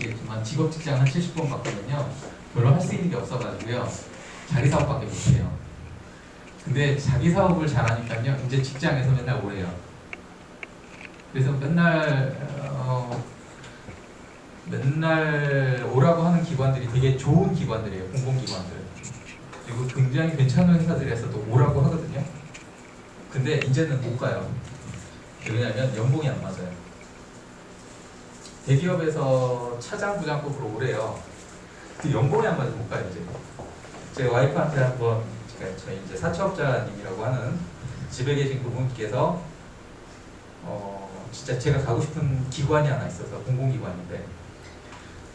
아시겠지만 직업 직장 한 70번 받거든요. 별로 할 수 있는 게 없어가지고요. 자기 사업밖에 못해요. 근데 자기 사업을 잘하니까요. 이제 직장에서 맨날 오래요. 그래서 맨날 오라고 하는 기관들이 되게 좋은 기관들이에요. 공공기관들. 그리고 굉장히 괜찮은 회사들에서도 오라고 하거든요. 근데 이제는 못 가요. 왜냐하면 연봉이 안 맞아요. 대기업에서 차장, 부장급으로 오래요. 그 연봉이 안 맞아서 못 가요, 이제. 제 와이프한테 한번, 저희 이제 사채업자님이라고 하는 집에 계신 그분께서, 진짜 제가 가고 싶은 기관이 하나 있어서, 공공기관인데,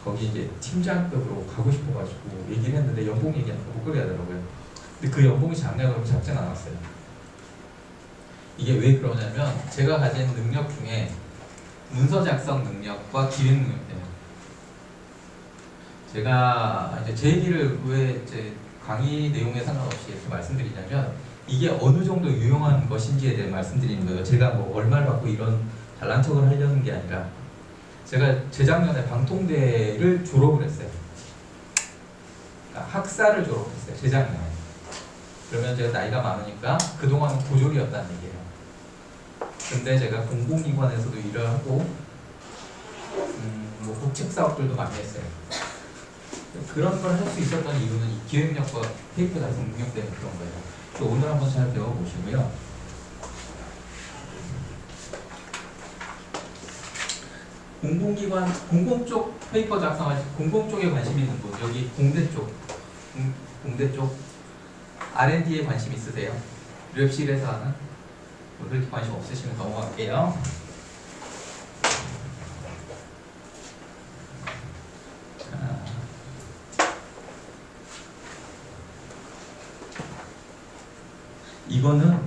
거기 이제 팀장급으로 가고 싶어가지고 얘기를 했는데, 연봉 얘기하니까 못 그래 하더라고요. 근데 그 연봉이 작냐고 작진 않았어요. 이게 왜 그러냐면, 제가 가진 능력 중에 문서 작성 능력과 기획 능력이에요. 제가 이제 제 얘기를 왜 이제 강의 내용에 상관없이 이렇게 말씀드리냐면 이게 어느 정도 유용한 것인지에 대해 말씀드리는 거예요. 제가 뭐 얼마를 받고 이런 잘난 척을 하려는 게 아니라 제가 재작년에 방통대를 졸업을 했어요. 그러니까 학사를 졸업했어요. 재작년에. 그러면 제가 나이가 많으니까 그동안은 고졸이었다는 얘기예요. 근데 제가 공공기관에서도 일을 하고 뭐 국책사업들도 많이 했어요. 그런 걸 할 수 있었던 이유는 이 기획력과 페이퍼 작성 능력 때문에 그런 거예요. 그래서 오늘 한번 잘 배워보시고요. 공공기관, 공공 쪽 페이퍼 작성하실, 공공 쪽에 관심 있는 분, 여기 공대 쪽, 공대 쪽 R&D에 관심 있으세요? 랩실에서 하는? 그렇게 관심 없으시면 넘어갈게요. 이거는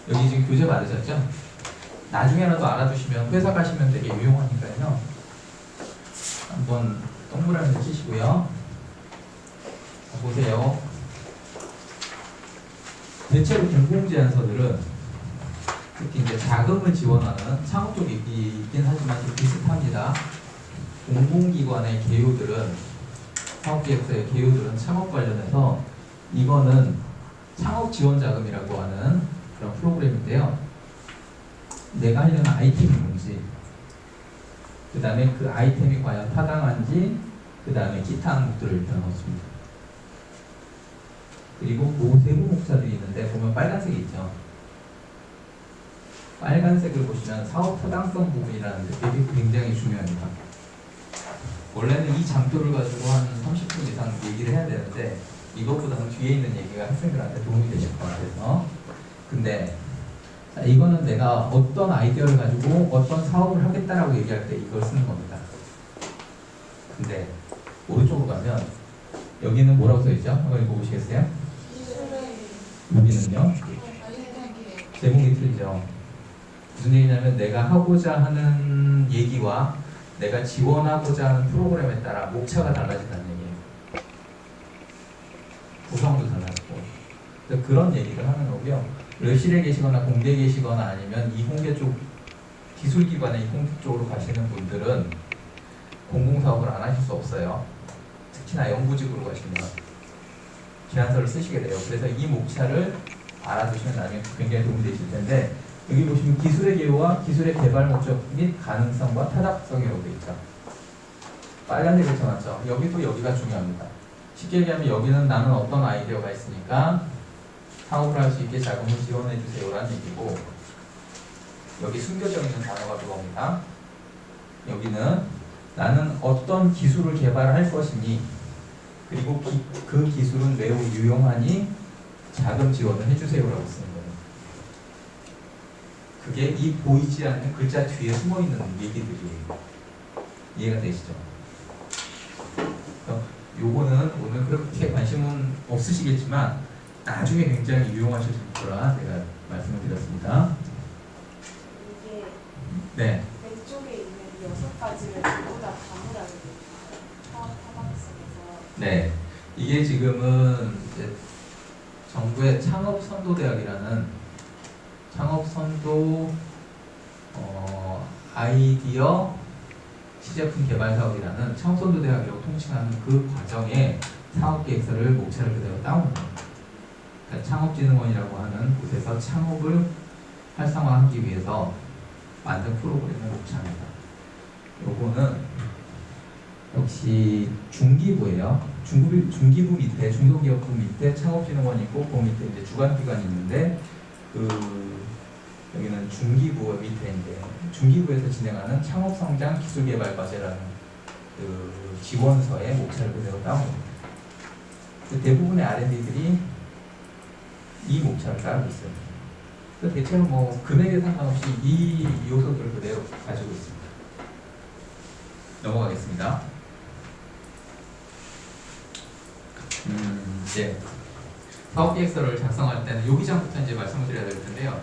여기 지금 교재 받으셨죠? 나중에라도 알아두시면 회사 가시면 되게 유용하니까요. 한번 동그라미 치시고요. 보세요. 대체로 공공제안서들은 특히 이제 자금을 지원하는 창업 쪽이 있긴 하지만 좀 비슷합니다. 공공기관의 개요들은 사업기획서의 개요들은 창업 관련해서 이거는 창업 지원 자금이라고 하는 그런 프로그램인데요. 내가 하려는 아이템이 뭔지, 그 다음에 그 아이템이 과연 타당한지, 그 다음에 기타 항목들을 일단 넣습니다. 그리고 그 세부 목차들이 있는데 보면 빨간색이 있죠. 빨간색을 보시면 사업 타당성 부분이라는 게 되게 굉장히 중요합니다. 원래는 이 장표를 가지고 한 30분 이상 얘기를 해야 되는데 이것보다는 뒤에 있는 얘기가 학생들한테 도움이 되실 것 같아서. 근데 자, 이거는 내가 어떤 아이디어를 가지고 어떤 사업을 하겠다라고 얘기할 때 이걸 쓰는 겁니다. 근데 오른쪽으로 가면 여기는 뭐라고 써있죠? 한번 읽어보시겠어요? 여기는요? 제목이 틀리죠. 무슨 얘기냐면 내가 하고자 하는 얘기와 내가 지원하고자 하는 프로그램에 따라 목차가 달라진다는 얘기예요. 구성도 달라지고. 그런 얘기를 하는 거고요. 랩실에 계시거나 공대에 계시거나 아니면 이공계 쪽 기술기관의 이공계 쪽으로 가시는 분들은 공공사업을 안 하실 수 없어요. 특히나 연구직으로 가시면 제안서를 쓰시게 돼요. 그래서 이 목차를 알아두시면 나중에 굉장히 도움이 되실 텐데 여기 보시면 기술의 개요와 기술의 개발 목적 및 가능성과 타당성이라고 되어 있죠. 빨간색을 쳐놨죠. 여기도 여기가 중요합니다. 쉽게 얘기하면 여기는 나는 어떤 아이디어가 있으니까 사업을 할 수 있게 자금을 지원해 주세요라는 얘기고, 여기 숨겨져 있는 단어가 그겁니다. 여기는 나는 어떤 기술을 개발할 것이니 그리고 그 기술은 매우 유용하니 자금 지원을 해주세요라고 쓰는 거예요. 그게 이 보이지 않는 글자 뒤에 숨어있는 얘기들이에요. 이해가 되시죠? 요거는 오늘 그렇게 관심은 없으시겠지만 나중에 굉장히 유용하실 거라 제가 말씀을 드렸습니다. 이게 네. 왼쪽에 있는 이 6가지를 전부 다 다무라는 타당성에서. 네. 이게 지금은 이제 정부의 창업선도대학이라는 창업선도 아이디어 시제품 개발 사업이라는 청소년대학이라고 통칭하는 그 과정에 사업계획서를 목차를 그대로 따온 거예요. 그러니까 창업진흥원이라고 하는 곳에서 창업을 활성화하기 위해서 만든 프로그램의 목차입니다. 요거는 역시 중기부예요. 중기부 밑에 중소기업부 밑에 창업진흥원이 있고 그 밑에 이제 주관기관이 있는데 여기는 중기부 밑에인데 중기부에서 진행하는 창업성장 기술개발과제라는 그 지원서의 목차를 그대로 따온 겁니다. 대부분의 R&D들이 이 목차를 따르고 있어요. 대체로 뭐 금액에 상관없이 이 요소들을 그대로 가지고 있습니다. 넘어가겠습니다. 이제 사업계획서를 작성할 때는 여기장부터 이제 말씀을 드려야 될 텐데요.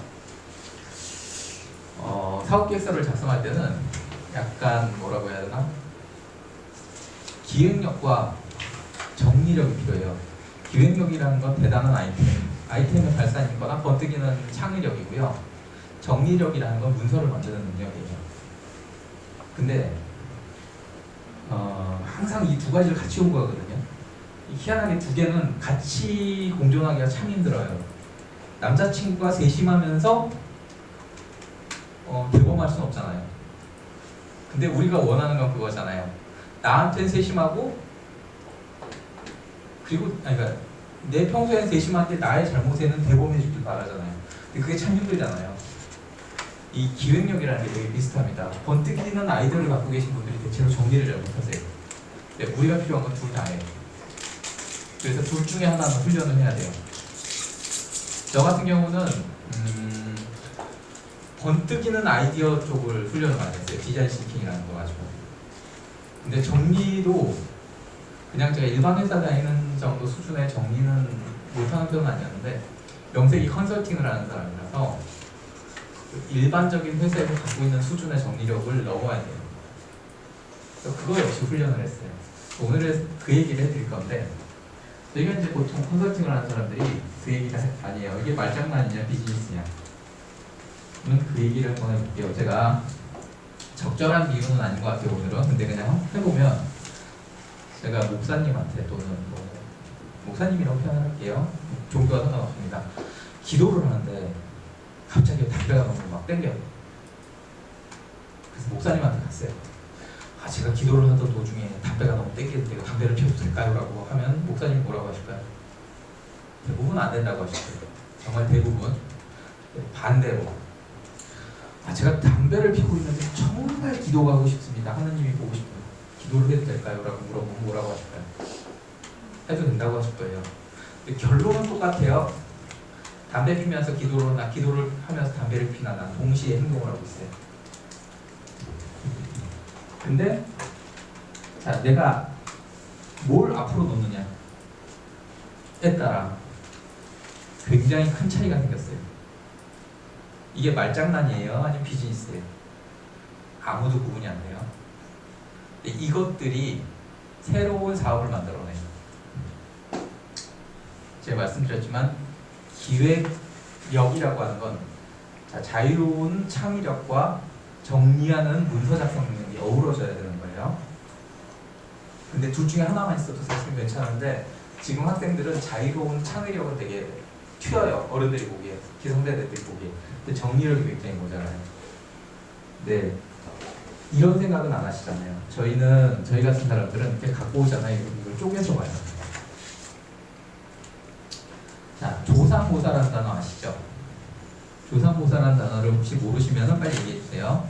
사업계획서를 작성할 때는 약간 뭐라고 해야 되나? 기획력과 정리력이 필요해요. 기획력이라는 건 대단한 아이템의 발산이거나 번뜩이는 창의력이고요. 정리력이라는 건 문서를 만드는 능력이에요. 근데 항상 이 두 가지를 같이 요구하거든요. 희한하게 두 개는 같이 공존하기가 참 힘들어요. 남자친구가 세심하면서 대범할 수는 없잖아요. 근데 우리가 원하는 건 그거잖아요. 나한테는 세심하고 그리고 그러니까 내 평소에는 세심한데 나의 잘못에는 대범해 주길 바라잖아요. 근데 그게 참 힘들잖아요. 이 기획력이라는 게 되게 비슷합니다. 번뜩이는 아이디어를 갖고 계신 분들이 대체로 정리를 잘 못하세요. 근데 우리가 필요한 건 둘 다예요. 그래서 둘 중에 하나는 훈련을 해야 돼요. 저 같은 경우는 번뜩이는 아이디어 쪽을 훈련을 많이 했어요. 디자인 싱킹이라는 거 가지고. 근데 정리도 그냥 제가 일반 회사 다니는 정도 수준의 정리는 못하는 편은 아니었는데 명색이 컨설팅을 하는 사람이라서 일반적인 회사에서 갖고 있는 수준의 정리력을 넘어야 돼요. 그래서 그거 역시 훈련을 했어요. 오늘은 그 얘기를 해드릴 건데 저희가 이제 보통 컨설팅을 하는 사람들이 그 얘기가 아니에요. 이게 말장난이냐 비즈니스냐. 오늘 그 얘기를 한번 해볼게요. 제가 적절한 비유는 아닌 것 같아요 오늘은. 근데 그냥 해보면 제가 목사님한테 또는 뭐 목사님이라고 표현할게요. 종교와 상관없습니다. 기도를 하는데 갑자기 담배가 너무 막 땡겨요. 그래서 목사님한테 갔어요. 제가 기도를 하던 도중에 담배가 너무 땡기는데 담배를 피워도 될까요? 라고 하면 목사님이 뭐라고 하실까요? 대부분 안 된다고 하실 거예요. 정말 대부분. 반대로 제가 담배를 피우고 있는데 정말 기도가 하고 싶습니다. 하느님이 보고 싶어요. 기도를 해도 될까요? 라고 물어보면 뭐라고 하실까요? 해도 된다고 하실 거예요. 근데 결론은 똑같아요. 담배 피면서 기도를 하면서 담배를 피나 난 동시에 행동을 하고 있어요. 근데 자 내가 뭘 앞으로 놓느냐에 따라 굉장히 큰 차이가 생겼어요. 이게 말장난이에요? 아니면 비즈니스예요? 아무도 구분이 안 돼요. 근데 이것들이 새로운 사업을 만들어내요. 제가 말씀드렸지만 기획력이라고 하는 건 자유로운 창의력과 정리하는 문서 작성 능력이 어우러져야 되는 거예요. 근데 둘 중에 하나만 있어도 사실 괜찮은데 지금 학생들은 자유로운 창의력은 되게 튀어요. 어른들이 보기에, 기성세대들이 보기에. 근데 정리력이 굉장히 모자라요. 네, 이런 생각은 안 하시잖아요. 저희 같은 사람들은 이렇게 갖고 오잖아요. 이걸 쪼개서 봐요. 자, 조삼모사라는 단어 아시죠? 조삼모사라는 단어를 혹시 모르시면 빨리 얘기해 주세요.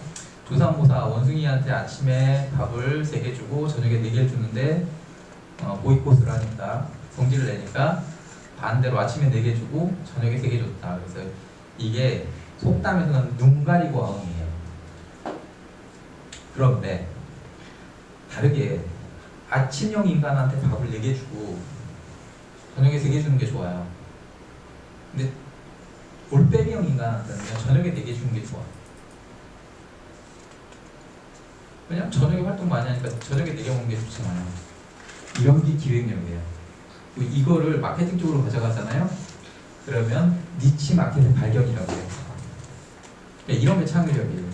조삼모사, 원숭이한테 아침에 밥을 3개 주고 저녁에 4개를 주는데 보이콧을 하니까 성질을 내니까 반대로 아침에 4개 주고 저녁에 3개 줬다. 그래서 이게 속담에서는 눈 가리고 어흥이에요. 그런데 다르게 아침형 인간한테 밥을 4개 주고 저녁에 3개 주는 게 좋아요. 근데 올빼미형 인간한테는 저녁에 4개 주는 게 좋아. 왜냐면 저녁에 활동 많이 하니까 저녁에 4개 먹는 게 좋잖아요. 이런 게 기획력이에요. 이거를 마케팅 쪽으로 가져가잖아요. 그러면 니치 마켓의 발견이라고 해요. 이런 게 창의력이에요.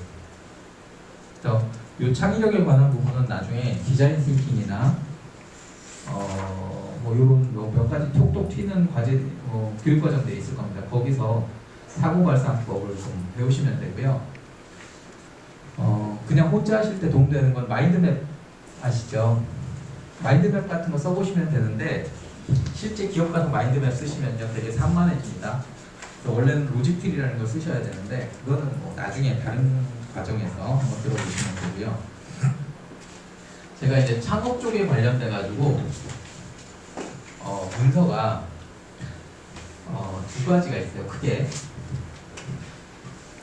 그래서 요 창의력에 관한 부분은 나중에 디자인 싱킹이나 뭐 요런 몇 가지 톡톡 튀는 과제 교육 과정들이 있을 겁니다. 거기서 사고 발상법을 좀 배우시면 되고요. 그냥 혼자 하실 때 도움되는 건 마인드맵 아시죠? 마인드맵 같은 거 써보시면 되는데 실제 기업 가서 마인드맵 쓰시면요 되게 산만해집니다. 원래는 로직트리라는 걸 쓰셔야 되는데 그거는 뭐 나중에 다른 과정에서 한번 들어보시면 되고요. 제가 이제 창업 쪽에 관련돼 가지고 문서가 두 가지가 있어요. 크게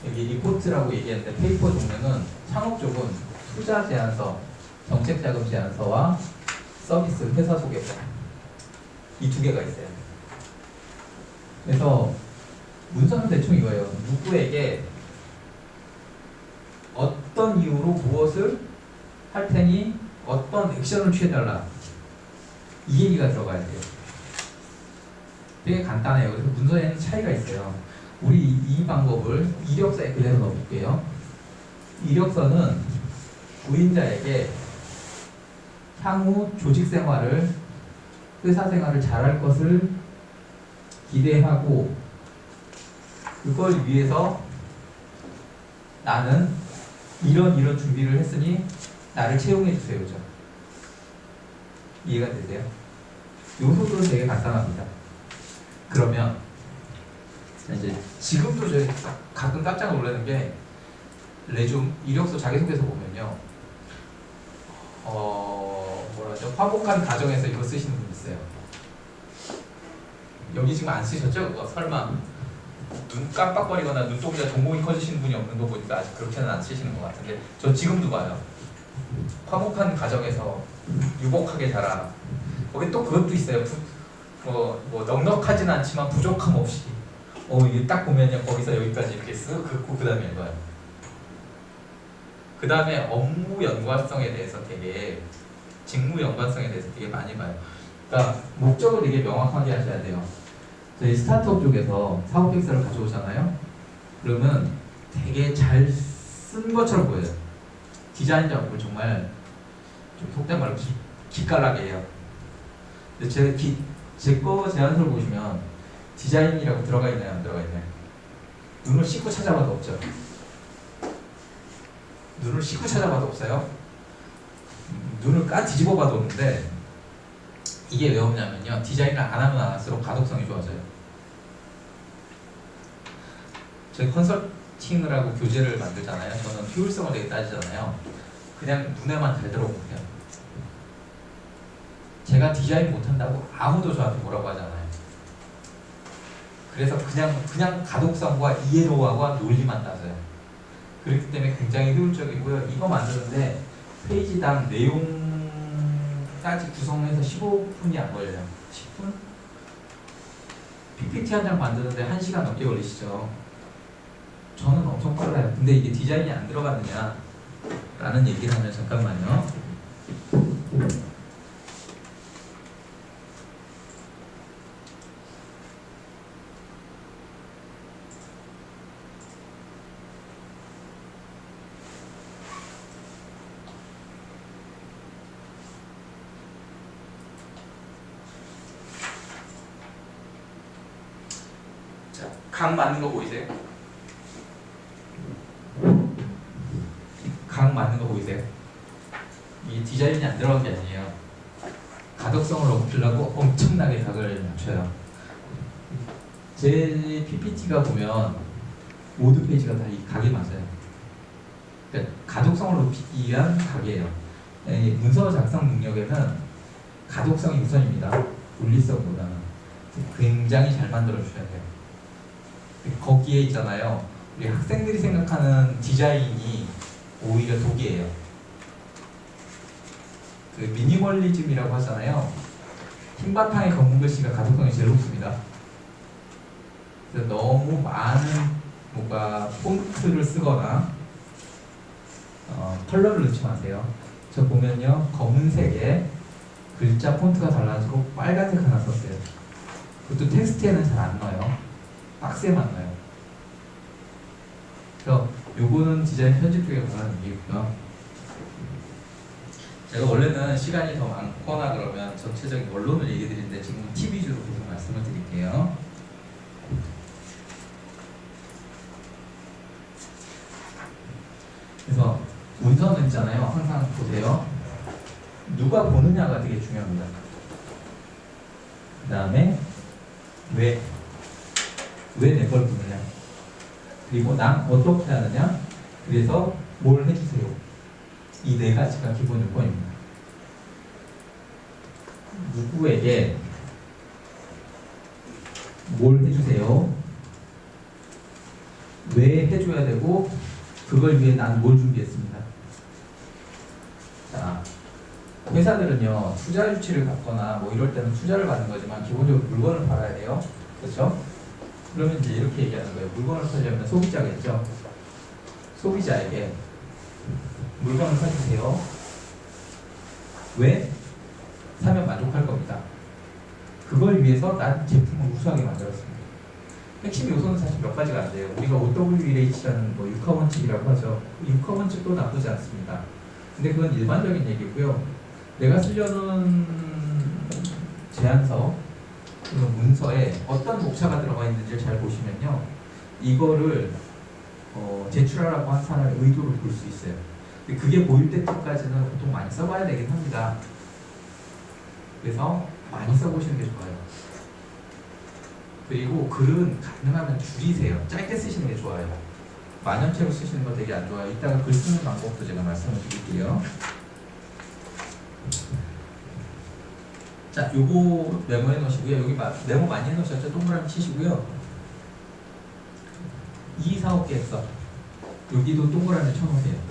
여기 리포트라고 얘기했는데 페이퍼 종류는 창업 쪽은 투자 제안서, 정책 자금 제안서와 서비스 회사 소개서 이 두 개가 있어요. 그래서 문서는 대충 이거예요. 누구에게 어떤 이유로 무엇을 할 테니 어떤 액션을 취해달라 이 얘기가 들어가야 돼요. 되게 간단해요. 그래서 문서에는 차이가 있어요. 우리 이 방법을 이력서에 그대로 넣어볼게요. 이력서는 구인자에게 향후 조직 생활을 회사 생활을 잘할 것을 기대하고 그걸 위해서 나는 이런 준비를 했으니 나를 채용해 주세요죠. 이해가 되세요? 요소도 되게 간단합니다. 그러면 이제 지금도 저희 가끔 깜짝 놀라는 게 레줌 이력서 자기소개서 보면요 뭐라죠? 화목한 가정에서 이거 쓰시는 분 있어요. 여기 지금 안 쓰셨죠? 그거 설마 눈 깜빡거리거나 눈동자 동공이 커지시는 분이 없는 거 보니까 아직 그렇게는 안 쓰시는 것 같은데 저 지금도 봐요. 화목한 가정에서 유복하게 자라. 거기 또 그것도 있어요. 뭐 넉넉하진 않지만 부족함 없이. 이게 딱 보면요 거기서 여기까지 이렇게 쓱 긋고 그 다음에 읽어요. 그 다음에 업무 연관성에 대해서 되게 직무 연관성에 대해서 되게 많이 봐요. 그러니까 목적을 되게 명확하게 하셔야 돼요. 저희 스타트업 쪽에서 사업 계획서를 가져오잖아요. 그러면 되게 잘 쓴 것처럼 보여요. 디자인 작업을 정말 좀 속된 말로 기깔나게 해요. 근데 제 거 제안서를 보시면 디자인이라고 들어가 있나요? 안 들어가 있나요? 눈을 씻고 찾아봐도 없죠. 눈을 씻고 찾아봐도 없어요. 눈을 뒤집어 봐도 없는데 이게 왜 없냐면요. 디자인을 안 하면 안 할수록 가독성이 좋아져요. 저희 컨설팅을 하고 교재를 만들잖아요. 저는 효율성을 되게 따지잖아요. 그냥 눈에만 잘 들어오면 제가 디자인 못한다고 아무도 저한테 뭐라고 하잖아요. 그래서 그냥 가독성과 이해도와 논리만 따져요. 그렇기 때문에 굉장히 효율적이고요. 이거 만드는데 페이지당 내용까지 구성해서 15분이 안 걸려요. 10분? PPT 한 장 만드는데 1시간 넘게 걸리시죠. 저는 엄청 빨라요. 근데 이게 디자인이 안 들어갔느냐 라는 얘기를 하면 잠깐만요. 각 맞는 거 보이세요? 각 맞는 거 보이세요? 이게 디자인이 안 들어간 게 아니에요. 가독성을 높이려고 엄청나게 각을 맞춰요. 제 PPT가 보면 모든 페이지가 다 이 각이 맞아요. 그러니까 가독성을 높이기 위한 각이에요. 이 문서 작성 능력에는 가독성이 우선입니다. 논리성보다는 굉장히 잘 만들어 주셔야 돼요. 거기에 있잖아요. 우리 학생들이 생각하는 디자인이 오히려 독이에요. 그 미니멀리즘이라고 하잖아요. 흰바탕에 검은 글씨가 가독성이 제일 높습니다. 그래서 너무 많은 뭔가 폰트를 쓰거나 컬러를 넣지 마세요. 저 보면요 검은색에 글자 폰트가 달라지고 빨간색 하나 썼어요. 그것도 텍스트에는 잘 안 넣어요. 박스에만 넣어요. 그래서 요거는 디자인 편집 쪽에 관한 얘기고요. 제가 원래는 시간이 더 많거나 그러면 전체적인 원론을 얘기 드리는데 지금 팁 위주로 계속 말씀을 드릴게요. 그래서 문서는 있잖아요. 항상 보세요. 누가 보느냐가 되게 중요합니다. 그 다음에 왜 내 걸 보느냐, 그리고 난 어떻게 하느냐, 그래서 뭘 해주세요. 이 네 가지가 기본 요건입니다. 누구에게 뭘 해주세요, 왜 해줘야 되고, 그걸 위해 난 뭘 준비했습니다. 자, 회사들은요 투자 유치를 갖거나 뭐 이럴 때는 투자를 받는 거지만 기본적으로 물건을 팔아야 돼요. 그렇죠? 그러면 이제 이렇게 얘기하는 거예요. 물건을 팔려면 소비자겠죠. 소비자에게 물건을 사주세요. 왜? 사면 만족할 겁니다. 그걸 위해서 난 제품을 우수하게 만들었습니다. 핵심 요소는 사실 몇 가지가 안 돼요. 우리가 OWH라는 뭐 6화 원칙이라고 하죠. 6화 원칙도 나쁘지 않습니다. 근데 그건 일반적인 얘기고요. 내가 쓰려는 제안서, 그 문서에 어떤 목차가 들어가 있는지를 잘 보시면요, 이거를 제출하라고 한 사람의 의도를 볼 수 있어요. 근데 그게 보일 때까지는 보통 많이 써봐야 되긴 합니다. 그래서 많이 써보시는 게 좋아요. 그리고 글은 가능하면 줄이세요. 짧게 쓰시는 게 좋아요. 만연체로 쓰시는 거 되게 안 좋아요. 이따가 글 쓰는 방법도 제가 말씀을 드릴게요. 자, 요거 메모해 놓으시고요. 여기 메모 많이 해 놓으셨죠? 동그라미 치시고요. 2사업 계획서 여기도 동그라미 쳐놓으세요.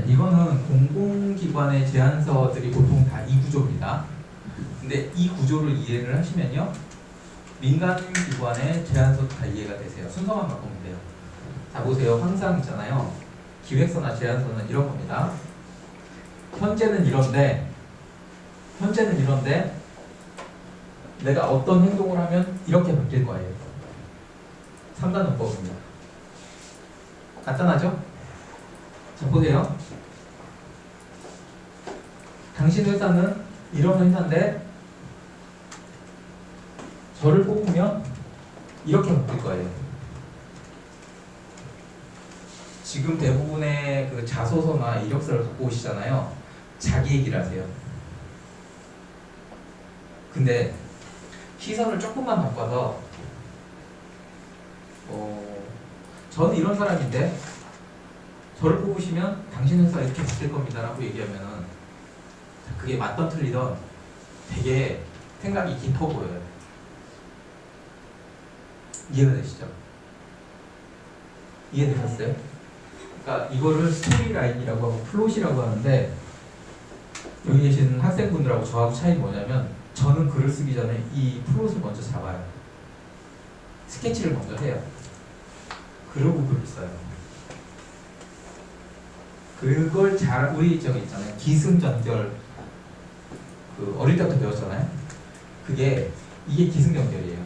이거는 공공기관의 제안서들이 보통 다 이 구조입니다. 근데 이 구조를 이해를 하시면요, 민간기관의 제안서도 다 이해가 되세요. 순서만 바꾸면 돼요. 자, 보세요. 항상 있잖아요, 기획서나 제안서는 이런 겁니다. 현재는 이런데 내가 어떤 행동을 하면 이렇게 바뀔 거예요. 3단 논법입니다. 간단하죠? 자, 보세요. 당신 회사는 이런 회사인데 저를 뽑으면 이렇게 바뀔 거예요. 지금 대부분의 그 자소서나 이력서를 갖고 오시잖아요. 자기 얘기를 하세요. 근데 시선을 조금만 바꿔서 저는 이런 사람인데 저를 뽑으시면 당신 회사 이렇게 바뀔 겁니다 라고 얘기하면은 그게 맞던 틀리던 되게 생각이 깊어 보여요. 이해가 되시죠? 이해되셨어요? 그러니까 이거를 스토리라인이라고 하고 플롯이라고 하는데, 여기 계신 학생분들하고 저하고 차이는 뭐냐면, 저는 글을 쓰기 전에 이 플롯을 먼저 잡아요. 스케치를 먼저 해요. 그러고 글을 써요. 그걸 잘, 우리 저기 있잖아요, 기승전결, 그 어릴 때부터 배웠잖아요. 이게 기승전결이에요.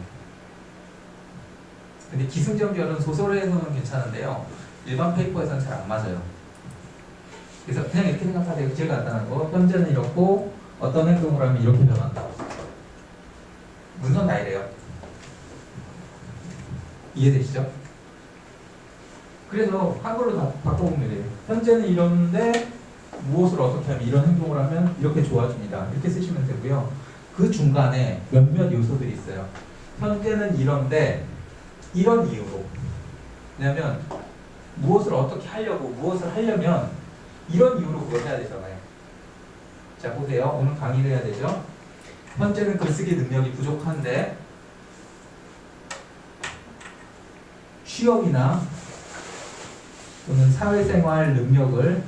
근데 기승전결은 소설에서는 괜찮은데요, 일반 페이퍼에서는 잘 안 맞아요. 그래서 그냥 이렇게 생각하세요. 제일 간단한 거, 현재는 이렇고 어떤 행동을 하면 이렇게 변한다. 문서는 다 이래요. 이해되시죠? 그래서 한글로 다 바꿔보면 돼요. 현재는 이런데 무엇을 어떻게 하면, 이런 행동을 하면 이렇게 좋아집니다. 이렇게 쓰시면 되고요. 그 중간에 몇몇 요소들이 있어요. 현재는 이런데 이런 이유로, 왜냐하면 무엇을 어떻게 하려고, 무엇을 하려면 이런 이유로 그걸 해야 되잖아요. 자, 보세요. 오늘 강의를 해야 되죠. 현재는 글쓰기 능력이 부족한데 취업이나 또는 사회생활 능력을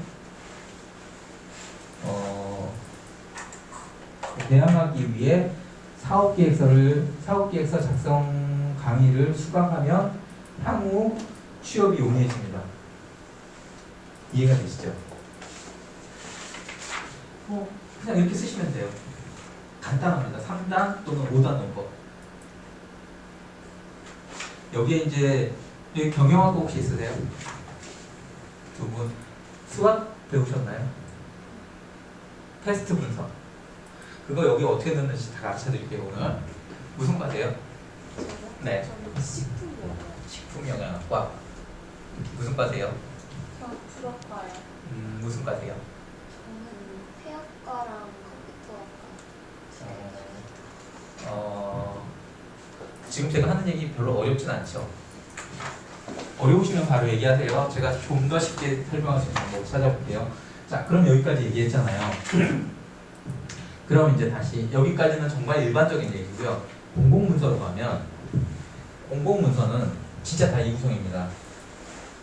배양하기 위해 사업계획서 작성 강의를 수강하면 향후 취업이 용이해집니다. 이해가 되시죠? 그냥 이렇게 쓰시면 돼요. 간단합니다. 3단 또는 5단 논법. 여기에 이제 여기 경영학과 혹시 있으세요? 두 분 수학 배우셨나요? 테스트 분석 그거 여기 어떻게 넣는지 다 가르쳐 드릴게요 오늘. 무슨 과세요? 저는 네. 저는 식품이요. 식품영양학과. 무슨 과세요? 저 불어과요. 무슨 과세요? 저는 회화과랑 컴퓨터학과. 지금 제가 하는 얘기 별로 어렵진 않죠? 어려우시면 바로 얘기하세요. 제가 좀 더 쉽게 설명할 수 있는 방법 찾아볼게요. 자, 그럼 여기까지 얘기했잖아요. 그럼 이제 다시 여기까지는 정말 일반적인 얘기고요. 공공문서로 가면 공공문서는 진짜 다 이 구성입니다.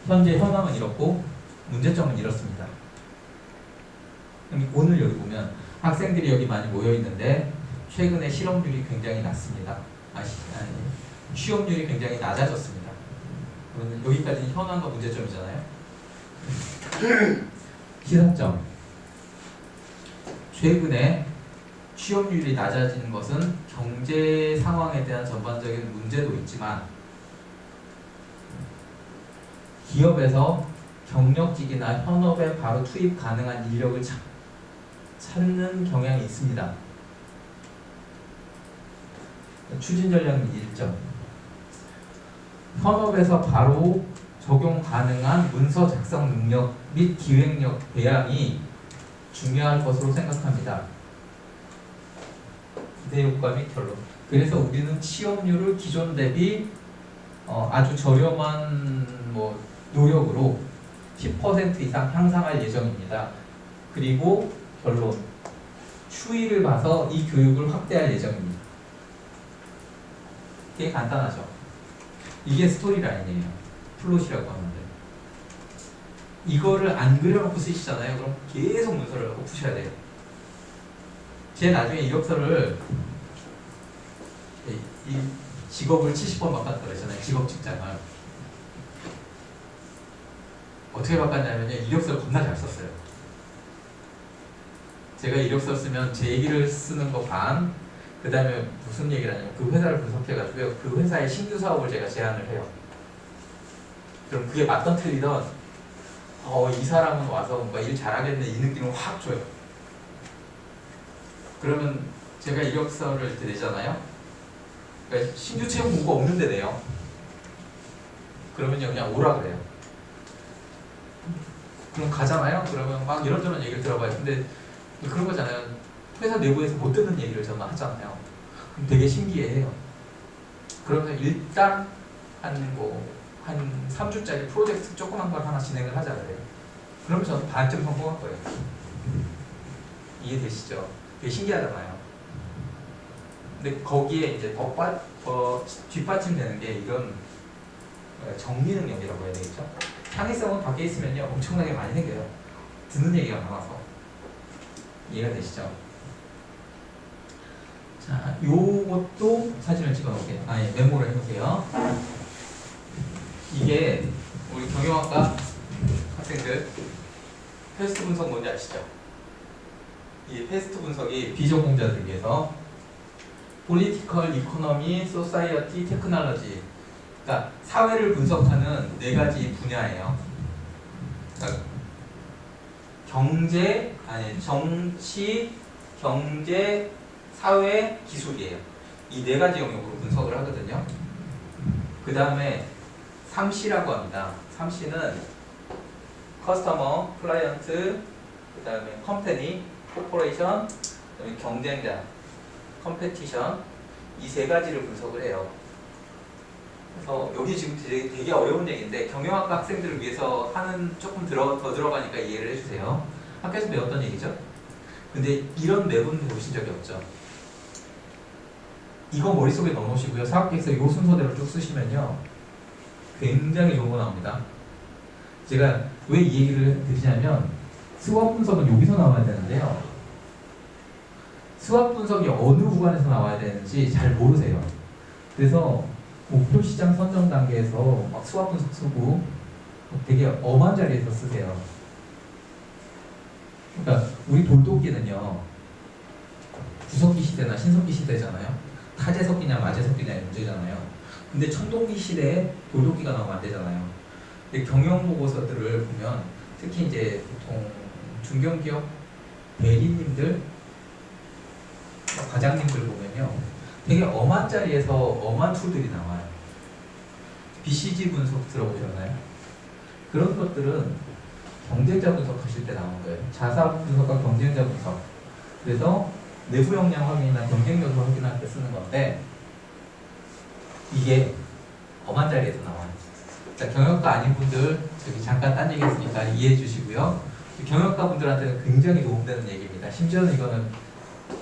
현재 현황은 이렇고 문제점은 이렇습니다. 그럼 오늘 여기 보면 학생들이 여기 많이 모여 있는데 최근에 실업률이 굉장히 낮습니다. 취업률이 굉장히 낮아졌습니다. 그러면 여기까지는 현황과 문제점이잖아요. 시사점. 최근에 취업률이 낮아지는 것은 경제 상황에 대한 전반적인 문제도 있지만 기업에서 경력직이나 현업에 바로 투입 가능한 인력을 찾는 경향이 있습니다. 추진 전략 1점. 현업에서 바로 적용 가능한 문서 작성 능력 및 기획력 배양이 중요할 것으로 생각합니다. 기대 효과 및 결론. 그래서 우리는 취업률을 기존 대비 아주 저렴한 노력으로 10% 이상 향상할 예정입니다. 그리고 결론. 추이를 봐서 이 교육을 확대할 예정입니다. 되게 간단하죠. 이게 스토리라인이에요. 플롯이라고 하는데 이거를 안 그려놓고 쓰시잖아요. 그럼 계속 문서를 갖고 푸셔야 돼요. 제 나중에 이력서를 이 직업을 70번 바꿨다 그랬잖아요. 직업 직장을 어떻게 바꿨냐면요. 이력서를 겁나 잘 썼어요. 제가 이력서 쓰면 제 얘기를 쓰는 거 반, 그 다음에 무슨 얘기를 하냐면 그 회사를 분석해가지고요. 그 회사의 신규 사업을 제가 제안을 해요. 그럼 그게 맞던 틀리던 이 사람은 와서 뭔가 일 잘하겠네 이 느낌을 확 줘요. 그러면 제가 이력서를 이렇게 내잖아요. 그러니까 신규 채용 공고 없는데 내요. 그러면요 그냥 오라 그래요. 그럼 가잖아요. 그러면 막 이런저런 얘기를 들어봐요. 근데 그런 거잖아요. 회사 내부에서 못 듣는 얘기를 저는 하잖아요. 그럼 되게 신기해해요. 그러면 일단 한 3주짜리 프로젝트 조그만 걸 하나 진행을 하자 그래요. 그러면 저는 반쯤 성공할 거예요. 이해되시죠? 되게 신기하잖아요. 근데 거기에 이제 뒷받침되는 게 이런 정리 능력이라고 해야 되겠죠? 창의성은 밖에 있으면요 엄청나게 많이 생겨요. 듣는 얘기가 많아서. 이해가 되시죠? 자, 요것도 사진을 찍어 놓을게요. 메모를 해놓을게요. 이게 우리 경영학과 학생들 패스트 분석 뭔지 아시죠? 이 패스트 분석이 비전공자들을 위해서 Political, Economy, Society, Technology 그러니까 사회를 분석하는 4가지 분야예요. 그러니까 정치, 경제, 사회, 기술이에요. 이 4가지 영역으로 분석을 하거든요. 그 다음에 3C라고 합니다. 3C는 커스터머, 클라이언트, 그 다음에 컴퍼니, 코퍼레이션, 그다음에 경쟁자, 컴페티션 이 3가지를 분석을 해요. 그래서 여기 지금 되게 어려운 얘기인데 경영학과 학생들을 위해서 하는 조금 더 들어가니까 이해를 해주세요. 학교에서 배웠던 얘기죠. 근데 이런 맵은 배우신 적이 없죠. 이거 머릿속에 넣어놓으시고요. 사학기에서 이 순서대로 쭉 쓰시면요 굉장히 좋은 거 나옵니다. 제가 왜 이 얘기를 드리냐면 수학 분석은 여기서 나와야 되는데요. 수학 분석이 어느 구간에서 나와야 되는지 잘 모르세요. 그래서 목표 시장 선정 단계에서 막 수학 분석 쓰고 되게 엄한 자리에서 쓰세요. 그러니까 우리 돌도끼는요 구석기 시대나 신석기 시대잖아요. 타제석기냐 마제석기냐의 문제잖아요. 근데 청동기 시대에 돌도끼가 나오면 안 되잖아요. 근데 경영 보고서들을 보면 특히 이제 보통 중견기업 대리님들, 과장님들 보면요, 되게 엄한 자리에서 엄한 툴들이 나와요. BCG 분석 들어보셨나요? 그런 것들은 경쟁자 분석하실 때 나온 거예요. 자사 분석과 경쟁자 분석. 그래서 내부 역량 확인이나 경쟁 요소 확인할 때 쓰는 건데, 이게 엄한 자리에서 나와요. 자, 경영과 아닌 분들 저기 잠깐 딴 얘기 했으니까 이해해 주시고요. 경영과 분들한테는 굉장히 도움되는 얘기입니다. 심지어는 이거는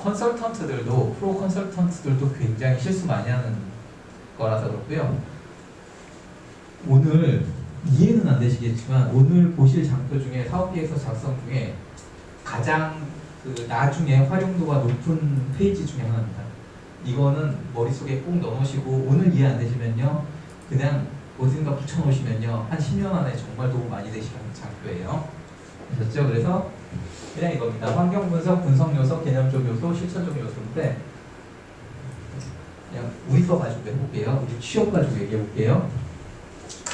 컨설턴트들도, 프로 컨설턴트들도 굉장히 실수 많이 하는 거라서 그렇고요. 오늘 이해는 안 되시겠지만 오늘 보실 장표 중에 사업계획서 작성 중에 가장 그 나중에 활용도가 높은 페이지 중에 하나입니다. 이거는 머릿속에 꼭 넣어놓으시고 오늘 이해 안 되시면요 그냥 어딘가 붙여놓으시면요 한 10년 안에 정말 도움 많이 되시는 장표예요. 아셨죠? 그래서 그냥 이겁니다. 환경분석, 분석요소, 개념적 요소, 실천적 요소인데 그냥 우리 거 가지고 해볼게요. 우리 취업 가지고 얘기해볼게요.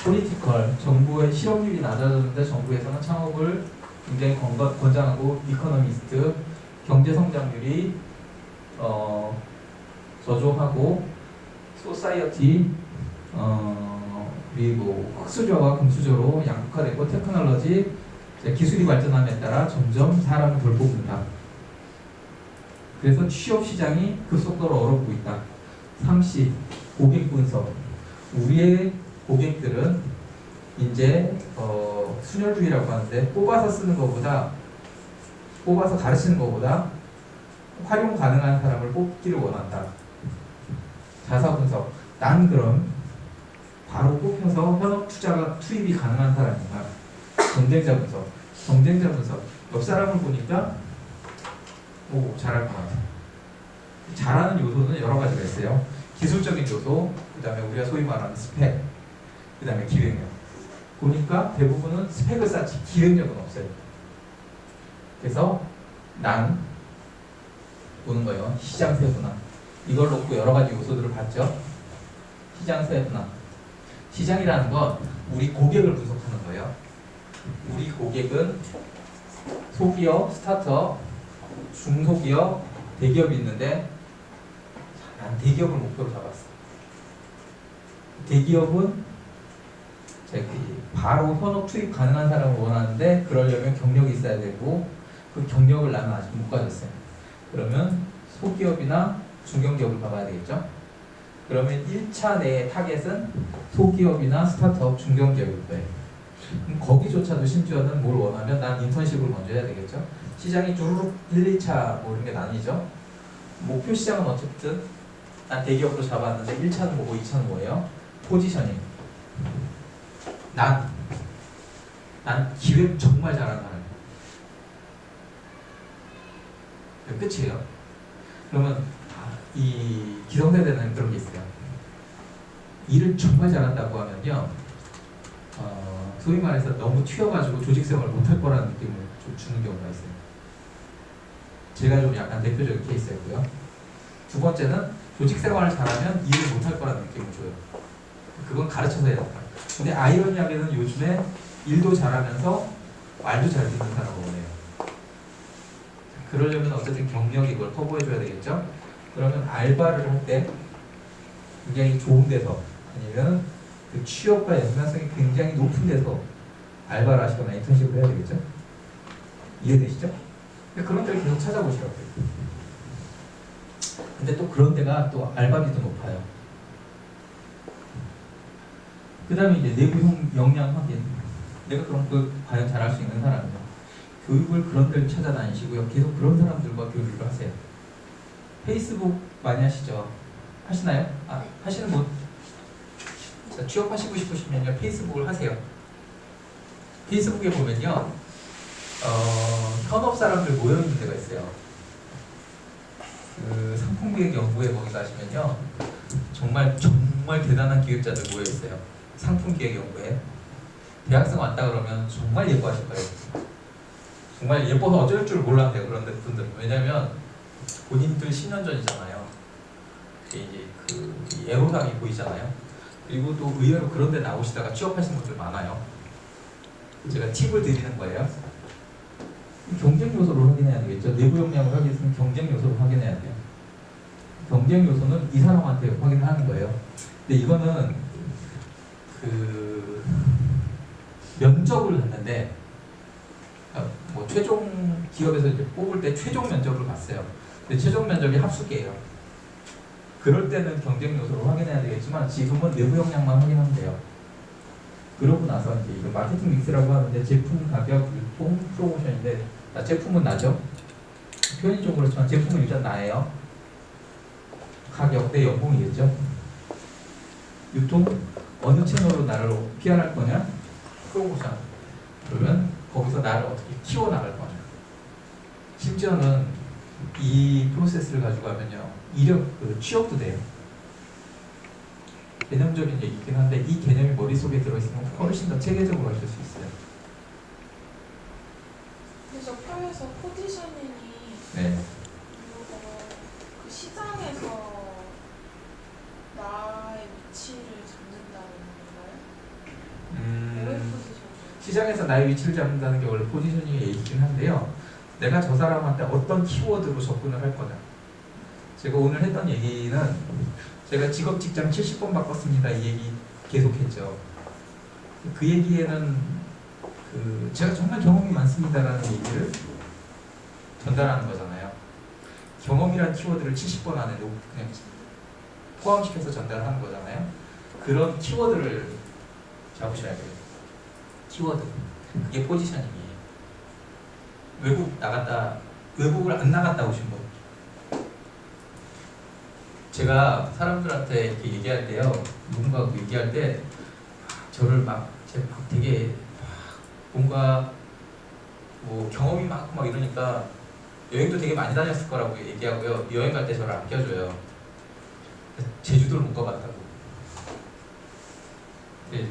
포리티컬, 정부의 실업률이 낮아졌는데 정부에서는 창업을 굉장히 권장하고, 이코노미스트, 경제 성장률이 저조하고, 소사이어티 그리고 흑수저와 금수저로 양극화되고, 테크놀로지 기술이 발전함에 따라 점점 사람을 덜 뽑는다. 그래서 취업 시장이 급속도로 얼어붙고 있다. 30. 고객 분석. 우리의 고객들은 이제 순혈주의라고 하는데 뽑아서 쓰는 것보다, 뽑아서 가르치는 것보다 활용 가능한 사람을 뽑기를 원한다. 자사 분석. 난 그럼 바로 뽑혀서 현업 투자가 투입이 가능한 사람인가. 경쟁자 분석. 경쟁자 분석. 옆 사람을 보니까 오 잘할 것 같아. 잘하는 요소는 여러 가지가 있어요. 기술적인 요소, 그 다음에 우리가 소위 말하는 스펙, 그 다음에 기획력. 보니까 대부분은 스펙을 쌓지 기획력은 없어요. 그래서 난 보는 거예요. 시장 세분화. 이걸 놓고 여러 가지 요소들을 봤죠. 시장 세분화. 시장이라는 건 우리 고객을 분석하는 거예요. 우리 고객은 소기업, 스타트업, 중소기업, 대기업이 있는데 난 대기업을 목표로 잡았어. 대기업은 바로 현업 투입 가능한 사람을 원하는데 그러려면 경력이 있어야 되고 그 경력을 나는 아직 못 가졌어요. 그러면 소기업이나 중견기업을 가봐야 되겠죠. 그러면 1차 내 타겟은 소기업이나 스타트업, 중견기업일 거예요. 그럼 거기조차도 심지어는 뭘 원하면 난 인턴십을 먼저 해야 되겠죠. 시장이 쭈르륵 1, 2차 뭐 이런 게 나뉘죠. 목표 시장은 어쨌든 난 대기업으로 잡았는데 1차는 뭐고 2차는 뭐예요? 포지셔닝. 난 기획 정말 잘하는 사람이야. 끝이에요. 그러면 이 기성세대는 그런 게 있어요. 일을 정말 잘한다고 하면요, 소위 말해서 너무 튀어가지고 조직생활을 못할 거라는 느낌을 좀 주는 경우가 있어요. 제가 좀 약간 대표적인 케이스였고요. 두 번째는 조직생활을 잘하면 일을 못할 거라는 느낌을 줘요. 그건 가르쳐서 해야 된다. 근데 아이러니하게는 요즘에 일도 잘하면서 말도 잘 듣는 사람을 원해요. 그러려면 어쨌든 경력이 이걸 커버해줘야 되겠죠. 그러면 알바를 할 때 굉장히 좋은 데서 아니면 그 취업과 연관성이 굉장히 높은 데서 알바를 하시거나 인턴십을 해야 되겠죠. 이해되시죠? 그런 데를 계속 찾아보시라고요. 근데 또 그런 데가 또 알바비도 높아요. 그 다음에 이제 내부 역량 확인. 내가 그런 걸 과연 잘할 수 있는 사람이냐. 교육을 그런 데를 찾아다니시고요. 계속 그런 사람들과 교류를 하세요. 페이스북 많이 하시죠? 하시나요? 하시는 분? 자, 취업하시고 싶으시면요. 페이스북을 하세요. 페이스북에 보면요. 현업 사람들 모여있는 데가 있어요. 그 상품기획연구회 거기 가시면요. 정말 대단한 기획자들 모여있어요. 상품기획연구회. 대학생 왔다 그러면 정말 예뻐하실 거예요. 정말 예뻐서 어쩔 줄 몰랐네요. 그런 분들은. 왜냐면 본인들 10년 전이잖아요. 이제 그 애로사항이 보이잖아요. 그리고 또 의외로 그런 데 나오시다가 취업하시는 분들 많아요. 제가 팁을 드리는 거예요. 경쟁 요소를 확인해야 되겠죠. 내부 역량을 확인했으면 경쟁 요소를 확인해야 돼요. 경쟁 요소는 이 사람한테 확인하는 거예요. 근데 이거는 그 면접을 했는데 뭐 최종 기업에서 이제 뽑을 때 최종 면접을 봤어요. 근데 최종 면접이 합숙이에요. 그럴 때는 경쟁 요소를 확인해야 되겠지만 지금은 내부 역량만 확인하면 돼요. 그러고 나서 이제 이거 마케팅 믹스라고 하는데 제품 가격, 유통, 프로모션인데 제품은 나죠. 표현이 좀 그렇지만 제품은 일단 나예요. 가격 대 연봉이겠죠. 유통 어느 채널로 나를 PR할 거냐? 프로모션. 그러면 거기서 나를 어떻게 키워 나갈 거냐? 심지어는 이 프로세스를 가지고 하면요, 취업도 돼요. 개념적인 얘기긴 한데 이 개념이 머릿속에 들어있으면 훨씬 더 체계적으로 하실 수 있어요. 그래서 표에서 포지셔닝이 네. 그 시장에서 나의 위치를 잡는다는 건가요? 왜 포지셔닝? 시장에서 나의 위치를 잡는다는 게 원래 포지셔닝의 얘기긴 한데요. 내가 저 사람한테 어떤 키워드로 접근을 할 거냐. 제가 오늘 했던 얘기는 제가 직업 직장 70번 바꿨습니다. 이 얘기 계속했죠. 그 얘기에는 제가 정말 경험이 많습니다라는 얘기를 전달하는 거잖아요. 경험이란 키워드를 70번 안에 그냥 포함시켜서 전달하는 거잖아요. 그런 키워드를 잡으셔야 돼요. 키워드. 그게 포지셔닝이에요. 외국을 안 나갔다 오신 분. 제가 사람들한테 이렇게 얘기할 때요, 누군가 얘기할 때 저를 되게 뭔가 뭐 경험이 많고 막 이러니까 여행도 되게 많이 다녔을 거라고 얘기하고요. 여행 갈 때 저를 안 껴줘요. 제주도를 못 가봤다고.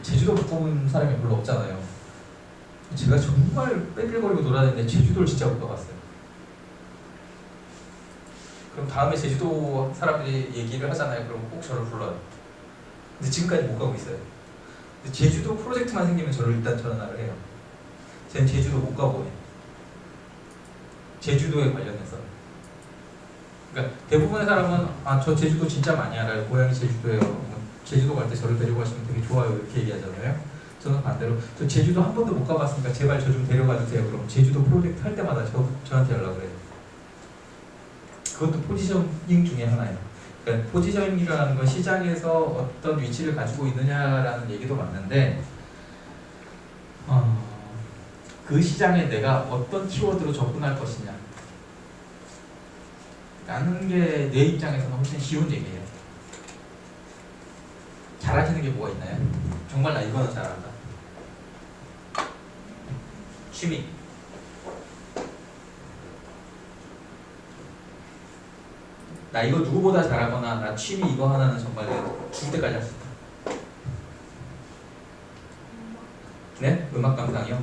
제주도 못 가본 사람이 별로 없잖아요. 제가 정말 뺑글거리고 돌아다녔는데 제주도를 진짜 못 가봤어요. 그럼 다음에 제주도 사람들이 얘기를 하잖아요. 그럼 꼭 저를 불러요. 근데 지금까지 못 가고 있어요. 근데 제주도 프로젝트만 생기면 저를 일단 전화를 해요. 쟤는 제주도 못 가보네. 제주도에 관련해서. 그러니까 대부분의 사람은 저 제주도 진짜 많이 알아요. 고향이 제주도예요. 제주도 갈 때 저를 데리고 가시면 되게 좋아요. 이렇게 얘기하잖아요. 저는 반대로 저 제주도 한 번도 못 가봤으니까 제발 저 좀 데려가 주세요. 그럼 제주도 프로젝트 할 때마다 저한테 연락을 해요. 그것도 포지셔닝 중에 하나예요. 그러니까 포지셔닝이라는 건 시장에서 어떤 위치를 가지고 있느냐라는 얘기도 맞는데 그 시장에 내가 어떤 키워드로 접근할 것이냐 라는 게 내 입장에서는 훨씬 쉬운 얘기예요. 잘하시는 게 뭐가 있나요? 정말 나 이거는 잘한다. 취미. 나 이거 누구보다 잘하거나 나 취미 이거 하나는 정말 내가 죽을 때까지 할 수 있다. 네? 음악 감상이요?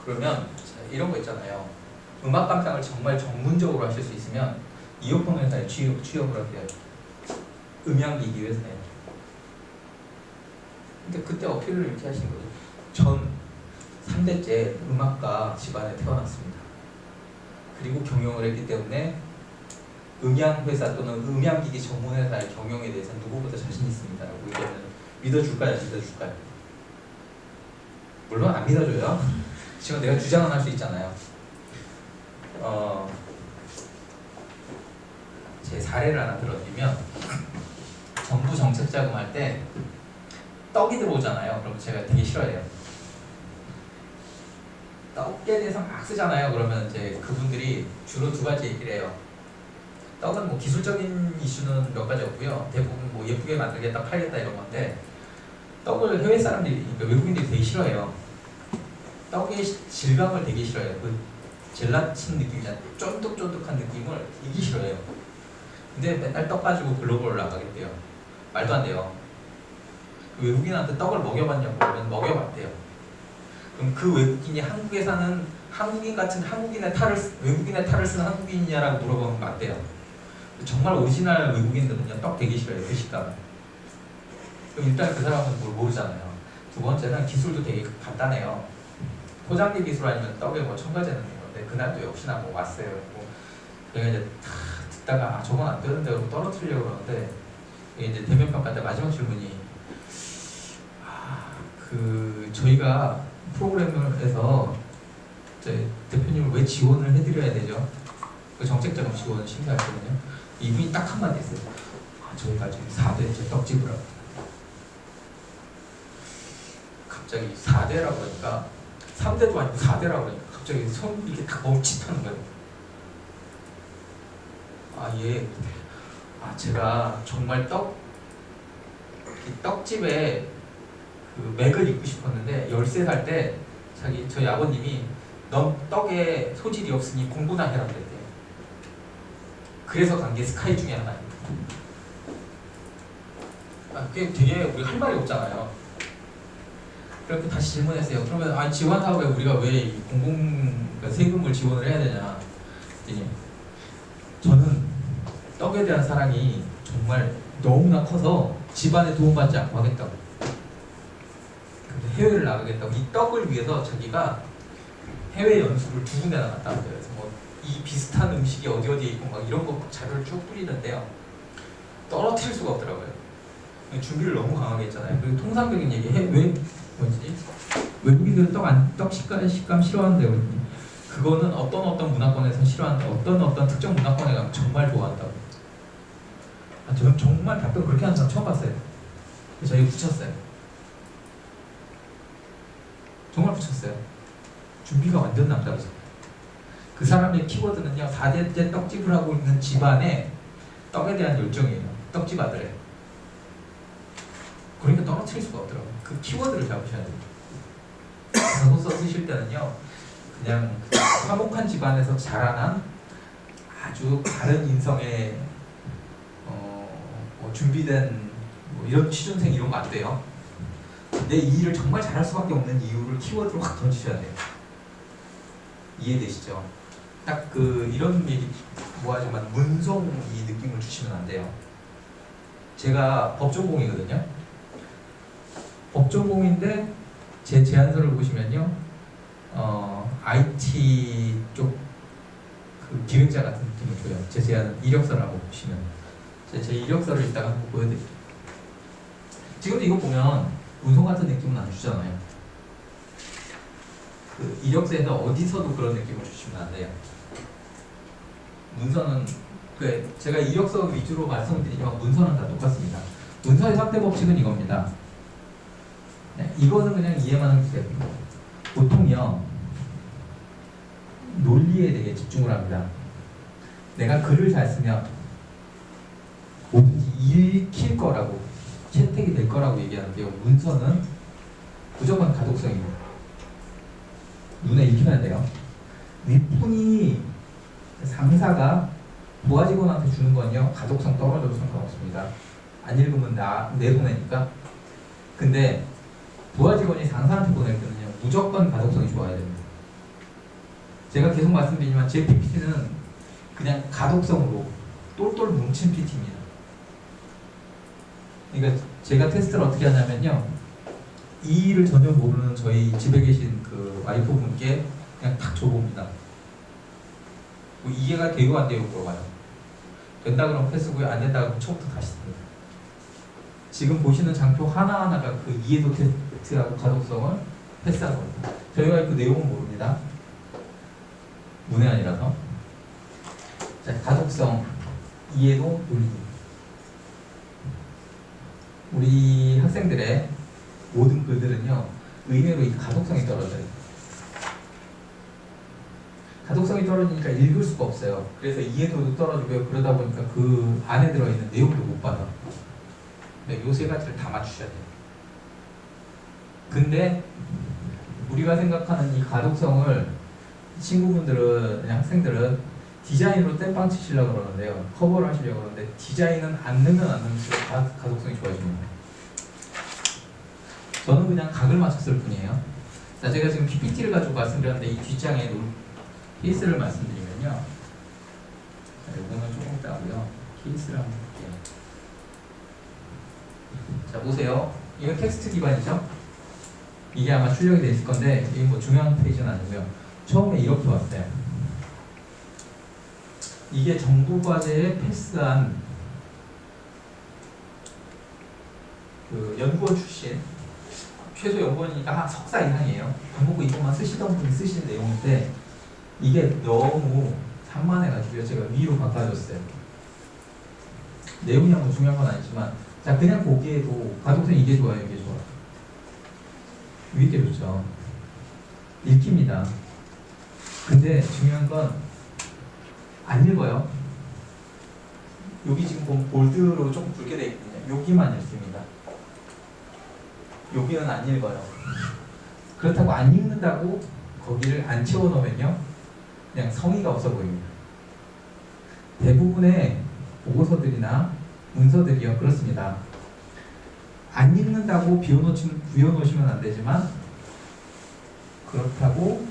그러면 이런 거 있잖아요. 음악 감상을 정말 전문적으로 하실 수 있으면 이어폰 회사에 취업을 하세요. 음향기기 회사에. 근데 그때 어필을 이렇게 하신 거죠. 전 3대째 음악가 집안에 태어났습니다. 그리고 경영을 했기 때문에 음향회사 또는 음향기기 전문회사의 경영에 대해서 누구보다 자신 있습니다. 라고 얘기하면 믿어줄까요? 믿어줄까요? 물론 안 믿어줘요. 지금 내가 주장은 할 수 있잖아요. 제 사례를 하나 들어드리면 정부 정책 자금할 때 떡이 들어오잖아요. 그럼 제가 되게 싫어해요. 떡에 대해서 막 쓰잖아요. 그러면 이제 그분들이 주로 두 가지 얘기를 해요. 떡은 뭐 기술적인 이슈는 몇 가지 없고요. 대부분 뭐 예쁘게 만들겠다, 팔겠다 이런 건데 떡을 해외 사람들이, 그러니까 외국인들이 되게 싫어해요. 떡의 질감을 되게 싫어해요. 그 젤라틴 느낌이잖아요. 쫀득쫀득한 느낌을 되게 싫어해요. 근데 맨날 떡 가지고 글로벌 나가겠대요. 말도 안 돼요. 그 외국인한테 떡을 먹여봤냐고 그러면 먹여봤대요. 그럼 그 외국인이 한국에 사는 한국인 같은 외국인의 탈을 쓰는 한국인이냐라고 물어보면 맞대요. 정말 오리지널 외국인들은요 떡 되게 싫어해요. 그 식감을. 그럼 일단 그 사람은 뭘 모르잖아요. 두 번째는 기술도 되게 간단해요. 포장기 기술 아니면 떡에 뭐 첨가제 넣는 건데 그날도 역시나 뭐 왔어요. 뭐 내가 이제 다 듣다가 아, 저건 안 되는데 그러고 떨어뜨리려고 그러는데 이게 이제 대면 평가 때 마지막 질문이 저희가 프로그램에서 저희 대표님을 왜 지원을 해드려야 되죠? 그 정책적인 지원을 심사했거든요. 이분이 딱 한마디 했어요. 아, 저희가 지금 4대째 떡집을 하고 갑자기 4대라고 그러니까 3대도 아니고 4대라고 그러니까 갑자기 손 이렇게 딱 멈칫하는 거예요. 아, 예. 아, 제가 정말 떡집에 그 맥을 잇고 싶었는데 13살 때 저희 아버님이 넌 떡에 소질이 없으니 공부나 해라 그랬대요. 그래서 간 게 스카이 중에 하나입니다. 아, 그게 되게 우리 할 말이 없잖아요. 그래서 다시 질문했어요. 그러면 지원 사업에 우리가 왜 그러니까 세금을 지원을 해야 되냐? 그랬더니 저는 떡에 대한 사랑이 정말 너무나 커서 집안에 도움받지 않고 하겠다고. 근데 해외를 나가겠다고. 이 떡을 위해서 자기가 해외 연수를 2군데나 갔다 왔어요. 그래서 뭐 이 비슷한 음식이 어디에 있고 막 이런 거 자료를 쭉 뿌리는데요. 떨어뜨릴 수가 없더라고요. 준비를 너무 강하게 했잖아요. 그리고 통상적인 얘기 외국인들은 떡 식감 싫어하는데 그거는 어떤 문화권에서 싫어하는데 어떤 특정 문화권에 가면 정말 좋아한다고. 저는 정말 답변 그렇게 하는 사람 처음 봤어요. 그래서 저희 붙였어요. 정말 붙였어요. 준비가 완전 남다르죠. 그 사람의 키워드는요, 4대째 떡집을 하고 있는 집안에 떡에 대한 열정이에요. 떡집 아들에. 그러니까 떨어뜨릴 수가 없더라고요. 그 키워드를 잡으셔야 돼요. 자소서 쓰실 때는요, 그냥 화목한 집안에서 자라난 아주 다른 인성의 준비된 뭐 이런 취준생 이런 거 안 돼요. 내 이 일을 정말 잘할 수밖에 없는 이유를 키워드로 확 던지셔야 돼요. 이해되시죠? 딱 이런 얘기 뭐하지만 문송 이 느낌을 주시면 안 돼요. 제가 법전공이거든요. 법전공인데 제 제안서를 보시면요, IT 쪽 그 기획자 같은 느낌을 줘요. 제 제안 이력서를 한번 보시면 제 이력서를 이따가 한번 보여드릴게요. 지금도 이거 보면 문송 같은 느낌은 안 주잖아요. 그 이력서에서 어디서도 그런 느낌을 주시면 안 돼요. 문서는 제가 이력서 위주로 말씀드리지만 문서는 다 똑같습니다. 문서의 확대 법칙은 이겁니다. 네, 이거는 그냥 이해만 해주세요. 보통요, 논리에 되게 집중을 합니다. 내가 글을 잘 쓰면 뭐든지 읽힐 거라고, 채택이 될 거라고 얘기하는데요. 문서는 무조건 가독성입니다. 눈에 익히면 돼요. 윗분이 상사가 부하 직원한테 주는 건요, 가독성 떨어져도 상관없습니다. 안 읽으면 내 손해니까. 근데 부하 직원이 상사한테 보낼 때는요, 무조건 가독성이 좋아야 됩니다. 제가 계속 말씀드리지만 제 PPT는 그냥 가독성으로 똘똘 뭉친 PPT입니다. 그러니까 제가 테스트를 어떻게 하냐면요, 이 일을 전혀 모르는 저희 집에 계신 그 와이프분께 그냥 탁 줘봅니다. 뭐 이해가 되고 안 되고 물어봐요. 된다 그러면 패스고요, 안 된다 그러면 처음부터 다시 씁니다. 지금 보시는 장표 하나하나가 그 이해도 테스트하고 가독성을 패스하는 겁니다. 저희 와이프 내용은 모릅니다. 문외한이라서. 자, 가독성, 이해도, 논리. 우리 학생들의 모든 글들은요, 의외로 이 가독성이 떨어져요. 가독성이 떨어지니까 읽을 수가 없어요. 그래서 이해도도 떨어지고요. 그러다 보니까 그 안에 들어있는 내용도 못 받아. 요 세 가지를 다 맞추셔야 돼요. 근데 우리가 생각하는 이 가독성을 친구분들은, 학생들은 디자인으로 땜빵 치시려고 그러는데요. 커버를 하시려고 그러는데 디자인은 안 넣으면 안 넣을수록 가독성이 좋아집니다. 저는 그냥 각을 맞췄을 뿐이에요. 자, 제가 지금 PPT를 가지고 말씀드렸는데 이 뒷장에 케이스를 말씀드리면요. 자, 이거는 조금 따고요. 케이스를 한번 볼게요. 자 보세요. 이건 텍스트 기반이죠. 이게 아마 출력이 돼 있을 건데 이게 뭐 중요한 페이지는 아니고요. 처음에 이렇게 왔어요. 이게 정부 과제에 패스한 그 연구원 출신 최소 연구원이니까 한 석사 이상이에요. 밥 먹고 이것만 쓰시던 분이 쓰신 내용인데 이게 너무 산만해가지고 제가 위로 바꿔줬어요. 내용이 뭐 중요한 건 아니지만 자 그냥 보기에도 가독성 이게 좋아요, 이게 좋아요. 위에 게 좋죠. 읽힙니다. 근데 중요한 건 안 읽어요. 여기 지금 보면 볼드로 조금 붉게 되어 있거든요. 여기만 읽습니다. 여기는 안 읽어요. 그렇다고 안 읽는다고 거기를 안 채워놓으면요 그냥 성의가 없어 보입니다. 대부분의 보고서들이나 문서들이요 그렇습니다. 안 읽는다고 비워놓으시면 안 되지만 그렇다고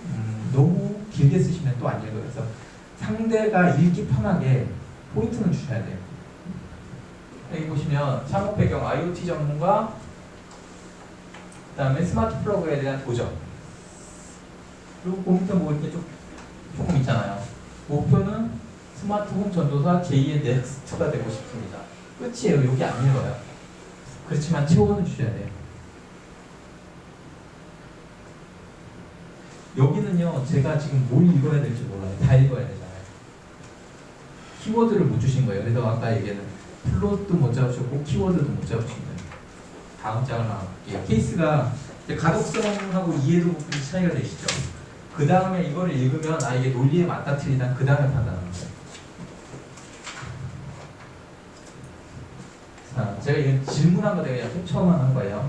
너무 길게 쓰시면 또 안 읽어요. 그래서 상대가 읽기 편하게 포인트는 주셔야 돼요. 여기 보시면 창업 배경 IoT 전문가, 그 다음에 스마트 플러그에 대한 도전. 그리고 그 밑에 뭐 이렇게 조금 있잖아요. 목표는 스마트홈 전도사 제2의 넥스트가 되고 싶습니다. 끝이에요. 여기 안 읽어요. 그렇지만 채워는 주셔야 돼요. 여기는요, 제가 지금 뭘 읽어야 될지 몰라요. 다 읽어야 되잖아요. 키워드를 못 주신 거예요. 그래서 아까 얘기는 플롯도 못 잡으셨고 키워드도 못 잡으신 거예요. 다음 장을 나갈게요. 케이스가 가독성하고 이해도 부분이 차이가 되시죠. 그 다음에 이거를 읽으면 아 이게 논리에 맞다 틀리다 그 다음에 판단하는 거예요. 자, 제가 이거 질문한 거 내가 캡처만 한 거예요.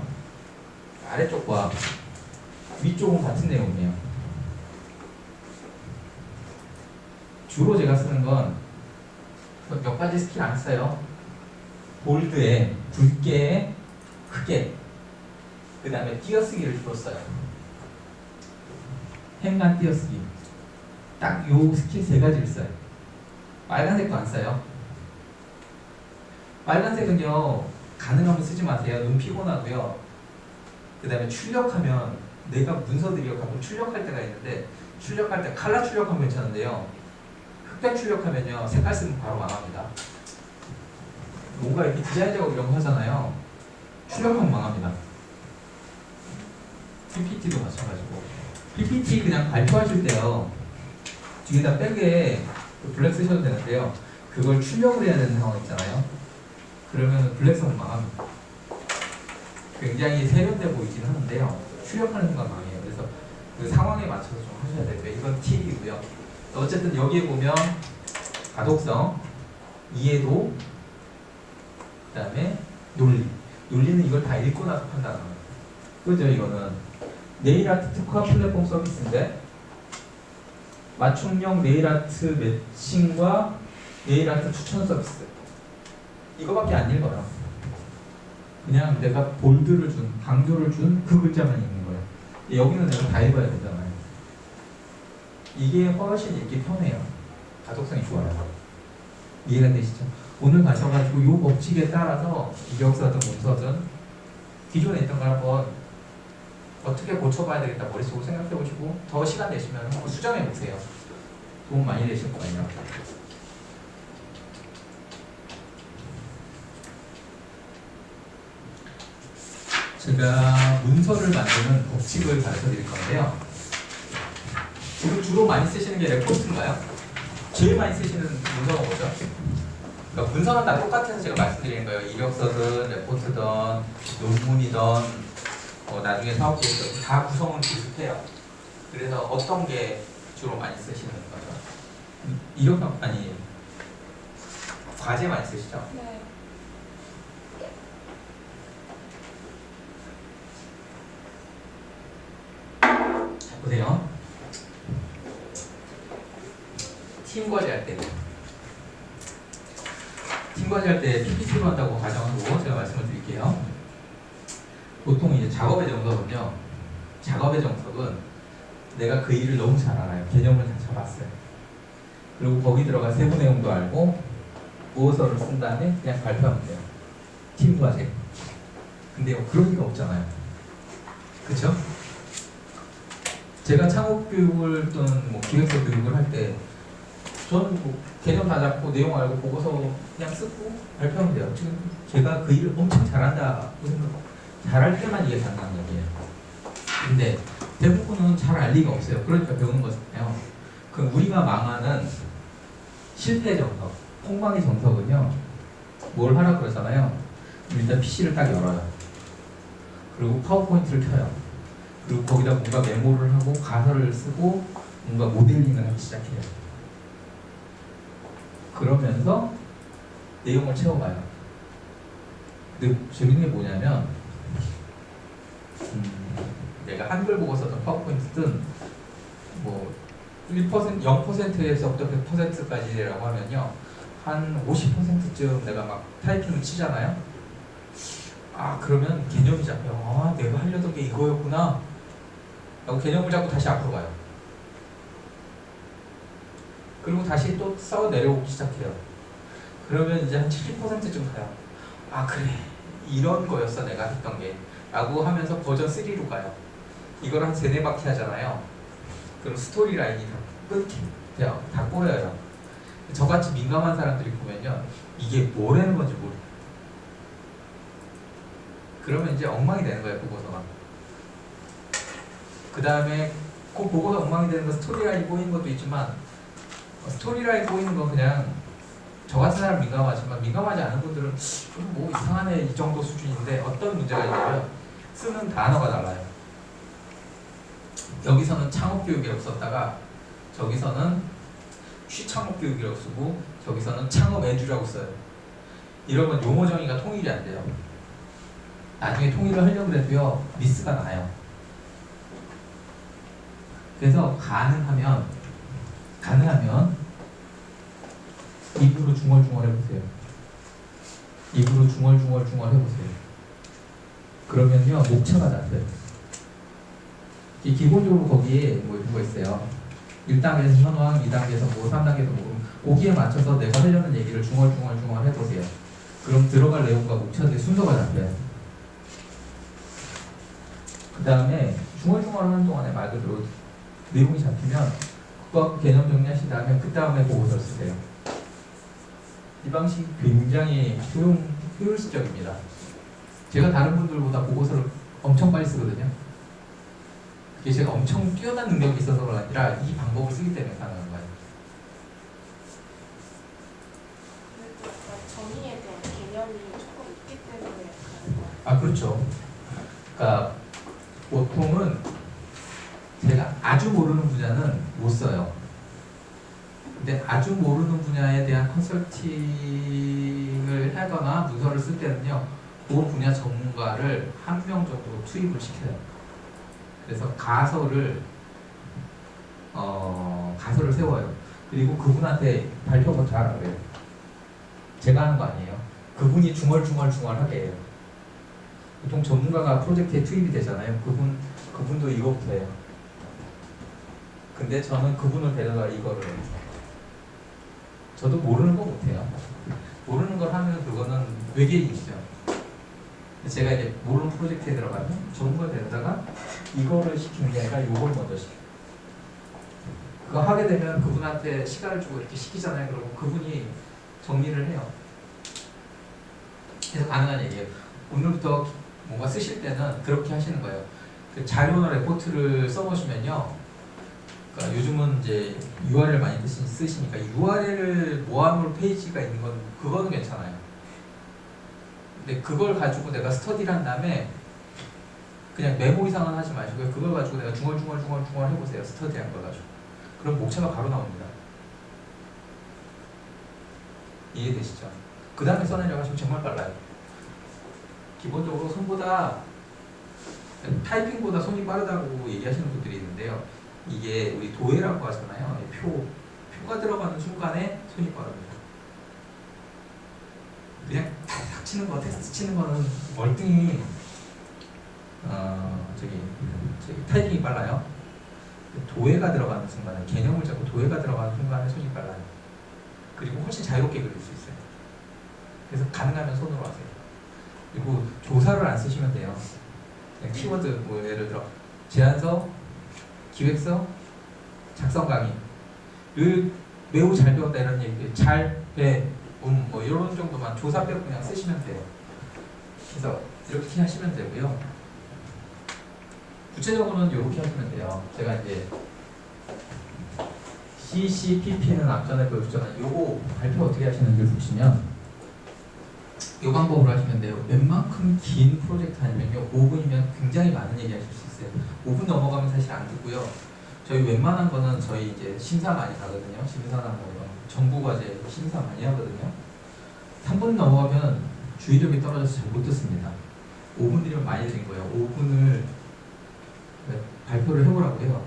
아래쪽과 위쪽은 같은 내용이에요. 주로 제가 쓰는 건 몇 가지 스킬 안 써요. 볼드에, 굵게, 크게, 그 다음에 띄어쓰기를 주로 써요. 행간 띄어쓰기. 딱 요 스킬 세 가지를 써요. 빨간색도 안 써요. 빨간색은요, 가능하면 쓰지 마세요. 눈 피곤하고요. 그 다음에 출력하면, 내가 문서들이요, 가끔 출력할 때가 있는데, 출력할 때 칼라 출력하면 괜찮은데요. 흑백 출력하면요, 색깔 쓰면 바로 망합니다. 뭔가 이렇게 디자인 작업 이런 거 하잖아요. 출력하면 망합니다. PPT도 마찬가지고. PPT 그냥 발표하실 때요, 뒤에다 백에 블랙 쓰셔도 되는데요. 그걸 출력을 해야 되는 상황 있잖아요. 그러면 블랙 쓰면 망합니다. 굉장히 세련돼 보이긴 하는데요. 출력하는 순간 망해요. 그래서 그 상황에 맞춰서 좀 하셔야 되고요. 이건 팁이고요. 어쨌든 여기에 보면 가독성, 이해도, 그 다음에 논리. 논리는 이걸 다 읽고 나서 판단하는 거예요. 그죠? 이거는 네일아트 특화 플랫폼 서비스인데 맞춤형 네일아트 매칭과 네일아트 추천 서비스. 이거밖에 안 읽어요. 그냥 내가 볼드를 준, 강조를 준 그 글자만 읽는 거예요. 여기는 내가 다 읽어야 되잖아요. 이게 훨씬 읽기 편해요. 가독성이 좋아요. 이해가 되시죠? 오늘 가셔가지고 이 법칙에 따라서 이력서든 문서든 기존에 있던 걸 한번 어떻게 고쳐봐야 되겠다 머릿속으로 생각해 보시고 더 시간 내시면 한번 수정해 보세요. 도움 많이 되실 거예요. 제가 문서를 만드는 법칙을 가르쳐 드릴 건데요. 지금 주로 많이 쓰시는 게 레포트인가요? 제일 많이 쓰시는 문서가 뭐죠? 그러니까 문서는 다 똑같아서 제가 말씀드리는 거예요. 이력서든 레포트든 논문이든 나중에 사업계획서든 다 구성은 비슷해요. 그래서 어떤 게 주로 많이 쓰시는 거죠? 이력 아니 과제 많이 쓰시죠? 네. 자, 보세요. 팀 과제 할 때, 팀 과제 할 때 PPT로 한다고 가정하고 제가 말씀을 드릴게요. 보통 이제 작업의 정석은요, 작업의 정석은 내가 그 일을 너무 잘 알아요. 개념을 다 잡았어요. 그리고 거기 들어간 세부 내용도 알고 보고서를 쓴 다음에 그냥 발표하면 돼요. 팀 과제. 근데 그럴 리가 없잖아요. 그쵸? 제가 창업 교육을 또는 뭐 기획서 교육을 할 때 저는 뭐 개념 다 잡고 내용 알고 보고서 그냥 쓰고 발표하면 돼요. 지금 제가 그 일을 엄청 잘한다고 생각, 잘할 때만 이게 가능한 얘기예요. 근데 대부분은 잘 알 리가 없어요. 그러니까 배우는 거잖아요. 그럼 우리가 망하는 실패 정석, 폭망의 정석은요, 뭘 하라 그러잖아요. 일단 PC를 딱 열어요. 그리고 파워포인트를 켜요. 그리고 거기다 뭔가 메모를 하고 가설을 쓰고 뭔가 모델링을 하기 시작해요. 그러면서 내용을 채워가요. 근데 재밌는 게 뭐냐면 내가 한글 보고 썼던 파워포인트든 뭐 1%, 0%에서부터 100%까지라고 하면요, 한 50%쯤 내가 막 타이핑을 치잖아요. 아, 그러면 개념이 잡혀요. 아, 내가 하려던 게 이거였구나 라고 개념을 잡고 다시 앞으로 가요. 그리고 다시 또 쌓아 내려오기 시작해요. 그러면 이제 한 70%쯤 가요. 아, 그래, 이런 거였어 내가 했던 게 라고 하면서 버전 3로 가요. 이걸 한 3-4바퀴 하잖아요. 그럼 스토리 라인이 다 끊겨요. 다 꼬여요. 저같이 민감한 사람들이 보면요, 이게 뭐라는 건지 모르겠어요. 그러면 이제 엉망이 되는 거예요, 보고서가. 그 다음에 그 보고서 엉망이 되는 건 스토리라인 꼬이는 것도 있지만, 스토리라인 꼬이는 건 그냥 저 같은 사람 민감하지만 민감하지 않은 분들은 뭐 이상하네 이 정도 수준인데, 어떤 문제가 있냐면 쓰는 단어가 달라요. 여기서는 창업교육이라고 썼다가 저기서는 취창업교육이라고 쓰고 저기서는 창업에듀라고 써요. 이러면 용어 정의가 통일이 안 돼요. 나중에 통일을 하려고 해도요, 미스가 나요. 그래서 가능하면 입으로 중얼중얼 해보세요. 입으로 중얼중얼 해보세요. 그러면요, 목차가 잡혀요. 기본적으로 거기에 뭐 이런 거 있어요. 1단계에서 현황, 2단계에서 뭐 3단계에서 뭐, 거기에 맞춰서 내가 하려는 얘기를 중얼중얼 해보세요. 그럼 들어갈 내용과 목차들의 순서가 잡혀요. 그 다음에 중얼중얼 하는 동안에 말 그대로 내용이 잡히면 그거 개념 정리하신 다음에 그 다음에 보고서를 쓰세요. 이 방식이 굉장히 효율적입니다. 제가 다른 분들보다 보고서를 엄청 빨리 쓰거든요. 그게 제가 엄청 뛰어난 능력이 있어서가 아니라 이 방법을 쓰기 때문에 가능한 거예요. 그래도 약간 정의에 대한 개념이 조금 있기 때문에 가는 거예요. 아, 그렇죠. 그러니까 보통은 제가 아주 모르는 분야는 못 써요. 근데 아주 모르는 분야에 대한 컨설팅을 하거나 문서를 쓸 때는요, 그 분야 전문가를 한 명 정도 투입을 시켜요. 그래서 가설을 세워요. 그리고 그분한테 발표부터 하라 그래요. 제가 하는 거 아니에요. 그분이 중얼하게 해요. 보통 전문가가 프로젝트에 투입이 되잖아요. 그분도 이거부터 해요. 근데 저는 그분을 데려다 이거를 해요. 저도 모르는 거 못해요. 모르는 걸 하면 그거는 외계인이죠. 제가 이제 모르는 프로젝트에 들어가면 전문가 데려다가 이거를 시키는 게 아니라 이걸 먼저 시켜요. 그거 하게 되면 그분한테 시간을 주고 이렇게 시키잖아요. 그러고 그분이 정리를 해요. 그래서 가능한 얘기예요. 오늘부터 뭔가 쓰실 때는 그렇게 하시는 거예요. 그 자료나 레포트를 써보시면요, 그러니까 요즘은 이제 URL 많이 쓰시니까 URL을 모아놓을 페이지가 있는 건 그거는 괜찮아요. 근데 그걸 가지고 내가 스터디를 한 다음에 그냥 메모 이상은 하지 마시고요. 그걸 가지고 내가 중얼중얼 해보세요. 스터디한 걸 가지고. 그럼 목차가 바로 나옵니다. 이해되시죠? 그 다음에 써내려가시면 정말 빨라요. 기본적으로 타이핑보다 손이 빠르다고 얘기하시는 분들이 있는데요. 이게 우리 도해라고 하잖아요. 표가 들어가는 순간에 손이 빠릅니다. 그냥 탁 치는 거, 텍스트 치는 거는 멀뚱히 타이핑이 빨라요. 도해가 들어가는 순간에, 개념을 잡고 도해가 들어가는 순간에 손이 빨라요. 그리고 훨씬 자유롭게 그릴 수 있어요. 그래서 가능하면 손으로 하세요. 그리고 조사를 안 쓰시면 돼요. 그냥 키워드 뭐 예를 들어 제안서, 기획서, 작성 강의를 매우 잘 배웠다 이런 얘기, 잘 뭐 이런 정도만 조사 빼고 그냥 쓰시면 돼요. 그래서 이렇게 하시면 되고요. 구체적으로는 이렇게 하시면 돼요. 제가 이제 CCPP는 앞전에 보여줬잖아요. 요거 발표 어떻게 하시는지 보시면 이 방법으로 하시면 돼요. 웬만큼 긴 프로젝트 아니면요 5분이면 굉장히 많은 얘기 하실 수 있어요. 5분 넘어가면 사실 안 듣고요. 저희 웬만한 거는 저희 이제 심사 많이 가거든요. 심사나 뭐 이런 정부 과제 심사 많이 하거든요. 3분 넘어가면 주의력이 떨어져서 잘 못 듣습니다. 5분 드리면 많이 드린 거예요. 5분을 발표를 해보라고요.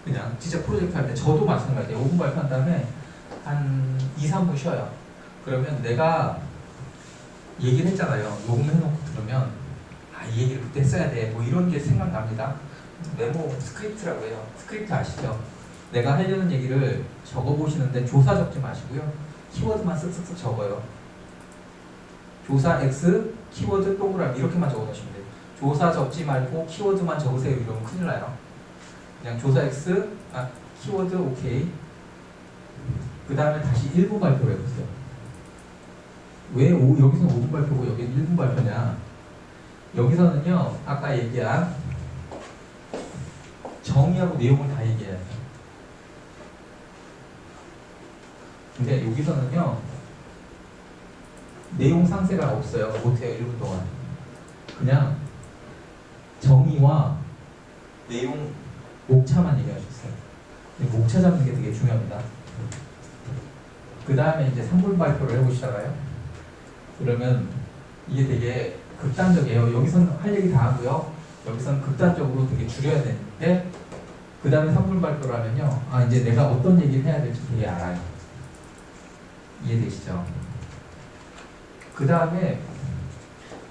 그냥 진짜 프로젝트 할 때 저도 마찬가지예요. 5분 발표한 다음에 한 2, 3분 쉬어요. 그러면 내가 얘기를 했잖아요. 녹음해놓고 들으면 이 얘기를 그때 했어야 돼. 뭐 이런 게 생각납니다. 메모 스크립트라고 해요. 스크립트 아시죠? 내가 하려는 얘기를 적어보시는데 조사 적지 마시고요. 키워드만 쓱쓱쓱 적어요. 조사 X, 키워드 동그라미 이렇게만 적어놓으시면 돼요. 조사 적지 말고 키워드만 적으세요. 이러면 큰일 나요. 그냥 조사 X, 키워드 오케이. 그 다음에 다시 1분 발표를 해보세요. 왜 여기서는 5분 발표고 여기는 1분 발표냐? 여기서는요, 아까 얘기한 정의하고 내용을 다 얘기해야 돼요. 근데 여기서는요, 내용 상세가 없어요. 못해요, 1분 동안. 그냥 정의와 내용, 목차만 얘기하셨어요. 목차 잡는 게 되게 중요합니다. 그 다음에 이제 3분 발표를 해보시잖아요. 그러면 이게 되게 극단적이에요. 여기서는 할 얘기 다 하고요. 여기서는 극단적으로 되게 줄여야 되는데 그 다음에 3분 발표를 하면요. 이제 내가 어떤 얘기를 해야 될지 되게 알아요. 이해되시죠? 그 다음에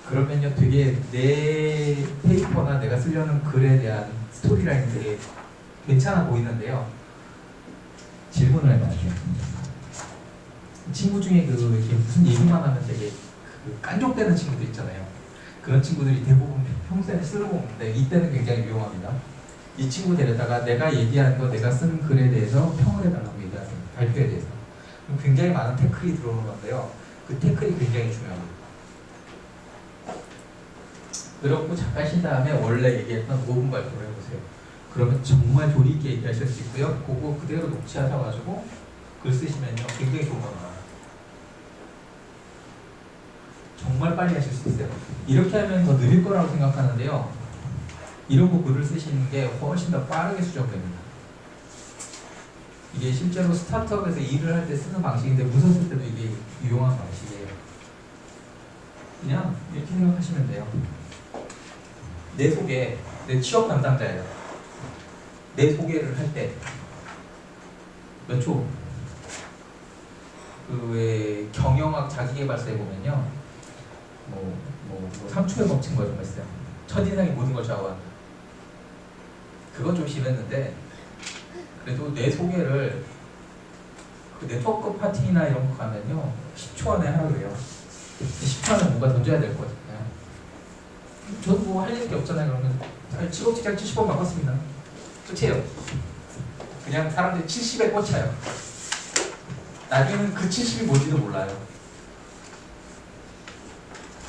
그러면요 되게 내 페이퍼나 내가 쓰려는 글에 대한 스토리라인이 되게 괜찮아 보이는데요. 질문을 해봐야 돼요. 친구 중에 이렇게 무슨 얘기만 하면 되게 깐족되는 친구들 있잖아요. 그런 친구들이 대부분 평소에 쓰고 오는데 이때는 굉장히 위험합니다. 이 친구 데려다가 내가 얘기하는 거, 내가 쓰는 글에 대해서 평을 해달라고 얘기하세요. 발표에 대해서. 그럼 굉장히 많은 태클이 들어오는 건데요. 그 태클이 굉장히 중요합니다. 그렇고 잠깐 쉰 다음에 원래 얘기했던 5분 발표를 해보세요. 그러면 정말 조리 있게 얘기하실 수 있고요. 그거 그대로 녹취하셔가지고 글 쓰시면요. 굉장히 좋은 거 나와요. 정말 빨리 하실 수 있어요. 이렇게 하면 더 느릴 거라고 생각하는데요. 이러고 글을 쓰시는 게 훨씬 더 빠르게 수정됩니다. 이게 실제로 스타트업에서 일을 할 때 쓰는 방식인데 문서 쓸 때도 이게 유용한 방식이에요. 그냥 이렇게 생각하시면 돼요. 내 소개, 내 취업 담당자예요. 내 소개를 할 때 몇 초? 그 왜 경영학 자기계발서에 보면요, 뭐 3초의 법칙 뭐 이런 거 있어요. 첫인상이 모든 걸 좌우한다. 그건 좀 심했는데 그래도 내 소개를 그 네트워크 파티나 이런 거 가면요 10초 안에 하라고 해요. 10초 안에 뭔가 던져야 될 것 같아요. 저도 뭐 할 게 없잖아요. 그러면 직업 직장 70번 바꿨습니다. 끝이에요. 그냥 사람들이 70에 꽂혀요. 나중에는 그 70이 뭔지도 몰라요.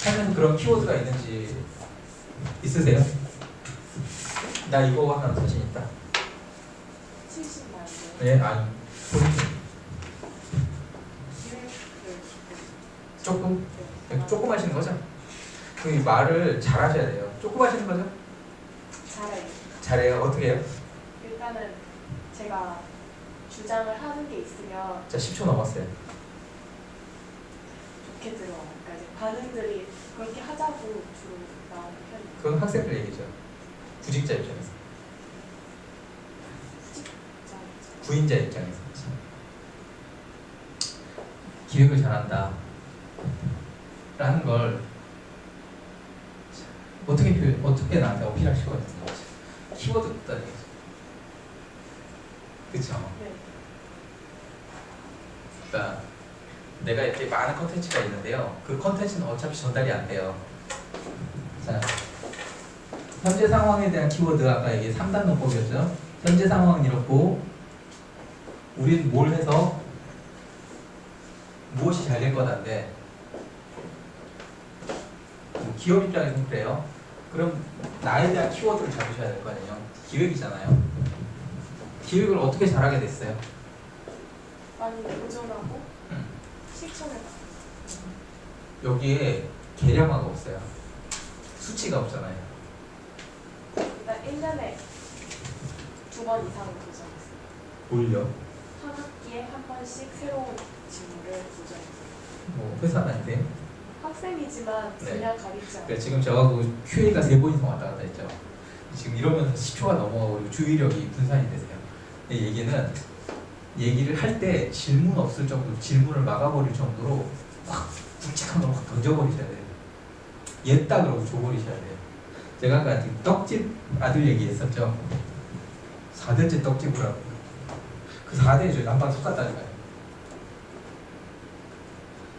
하면 그런 키워드가 있는지 있으세요? 나 이거 하나 자신 있다. 70만이요. 네, 아니 본인 조금? 조금 하시는 거죠? 그 말을 잘 하셔야 돼요. 조금 하시는 거죠? 잘해요. 잘해요. 어떻게 해요? 일단은 제가 주장을 하는 게 있으면 자, 10초 넘었어요. 좋게 들어와요. 그러니까 이제 반응들이 그렇게 하자고 주로 나오는 편이에요. 그건 학생들 얘기죠. 구직자 입장에서. 구인자 입장에서. 기획을 잘한다. 라는 걸 어떻게 나한테 어필하실 것 같은 거지? 키워드 없다는 거죠. 그쵸? 네. 그러니까 내가 이렇게 많은 컨텐츠가 있는데요. 그 컨텐츠는 어차피 전달이 안 돼요. 자, 현재 상황에 대한 키워드 아까 이게 3단 논법이었죠. 현재 상황은 이렇고 우린 뭘 해서 무엇이 잘 될 거다인데 뭐 기업 입장에서는 그래요. 그럼 나에 대한 키워드를 잡으셔야 될 거 아니에요. 기획이잖아요. 기획을 어떻게 잘하게 됐어요? 많이 도전하고 음. 실천해봐. 여기에 계량화가 없어요. 수치가 없잖아요. 일단 1년에 2번 이상을 도전했어요. 뭘요? 한 학기에 한 번씩 새로운 직무를 도전했어요. 뭐 회사 다닐 때? 학생이지만 네. 그냥 가리지 않고 그러니까 지금 저하고 QA가 3번 이상 왔다 갔다 했죠. 지금 이러면서 10초가 넘어가고 그리고 주의력이 분산이 되세요. 이 얘기를 할 때 질문 없을 정도로 질문을 막아버릴 정도로 확 굵직한 걸 확 던져버리셔야 돼요. 얘다 그러고 줘버리셔야 돼요. 제가 아까 떡집 아들 얘기했었죠. 4대째 떡집을 하고 그 4대에 저희 남방 똑같다니까요.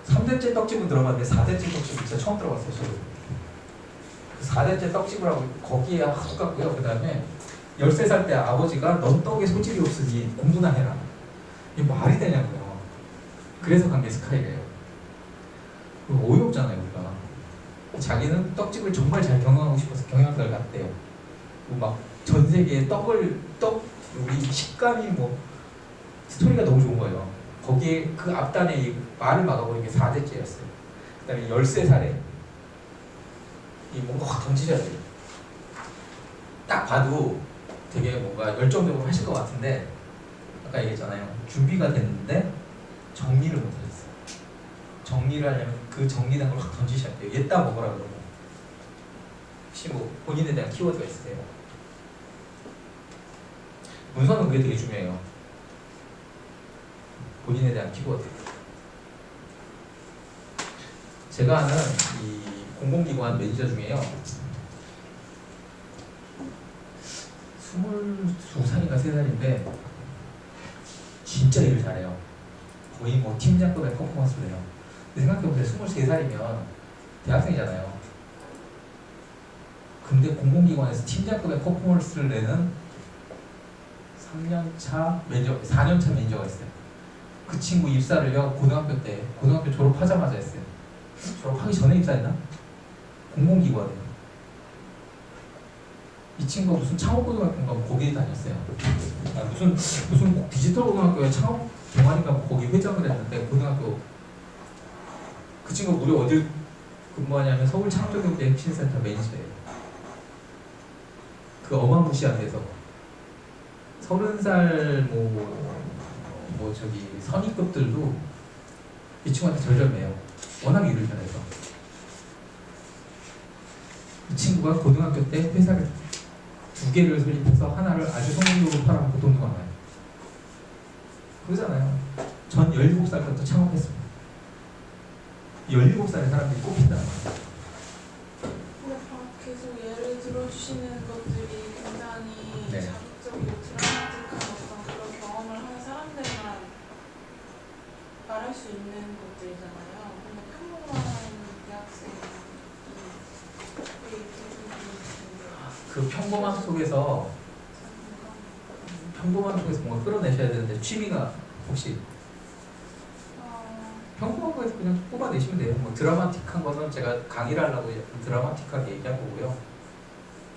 3대째 떡집은 들어봤는데 4대째 떡집 진짜 처음 들어봤어요. 저도. 그 4대째 떡집을 하고 거기에 하도 갔고요. 그 다음에 13살 때 아버지가 넌 떡에 소질이 없으니 공부나 해라. 이게 말이 되냐고요. 그래서 간 게 스카이래요. 어이없잖아요 우리가. 자기는 떡집을 정말 잘 경영하고 싶어서 경영학과를 갔대요. 막 전 세계에 떡 우리 식감이 뭐 스토리가 너무 좋은 거예요. 거기에 그 앞단에 이 말을 막아버린 게 4대째였어요. 그 다음에 13살에 이 뭔가 확 던지셔야 돼요. 딱 봐도 되게 뭔가 열정적으로 하실 것 같은데 아까 얘기했잖아요. 준비가 됐는데 정리를 못하셨어요. 정리를 하려면 그 정리된 걸 확 던지셔야 돼요. 얘따 먹으라 그러고. 혹시 뭐 본인에 대한 키워드가 있으세요? 문서는 그게 되게 중요해요. 본인에 대한 키워드. 제가 아는 이 공공기관 매니저 중에요. 22살인가 3살인데 진짜 일을 잘해요. 거의 뭐 팀장급의 퍼포먼스를 해요. 근데 생각해보세요. 23살이면 대학생이잖아요. 근데 공공기관에서 팀장급의 퍼포먼스를 내는 4년차 매니저가 있어요. 그 친구 입사를요 고등학교 졸업하자마자 했어요. 졸업하기 전에 입사했나? 공공기관에. 이 친구가 무슨 창업고등학교인가 거기에 다녔어요. 무슨 디지털 고등학교에 창업 동아리인가 거기 회장을 했는데 고등학교 그 친구가 무려 어딜 근무하냐면 서울 창조경제 혁신센터 매니저예요. 그 어마무시한 데서 30살 뭐 저기 선임급들도 이 친구한테 절절매요. 워낙 일을 잘해서. 이 친구가 고등학교 때 회사를 2개를 설립해서 하나를 아주 성공적으로 팔아먹고 돈도 많아요. 그러잖아요. 전 17살 때부터 창업했습니다. 17살의 사람들이 꼽힌다는 거예요. 근데 계속 예를 들어주시는 것들이 굉장히 네. 자극적이고 드라마틱한 어떤 그런 경험을 한 사람들만 말할 수 있는 것들이잖아요. 근데 평범한 대학생이 그 평범함 속에서 뭔가 끌어내셔야 되는데 취미가 혹시 평범한 거에서 그냥 뽑아내시면 돼요. 뭐 드라마틱한 거는 제가 강의를 하려고 드라마틱하게 얘기한 거고요.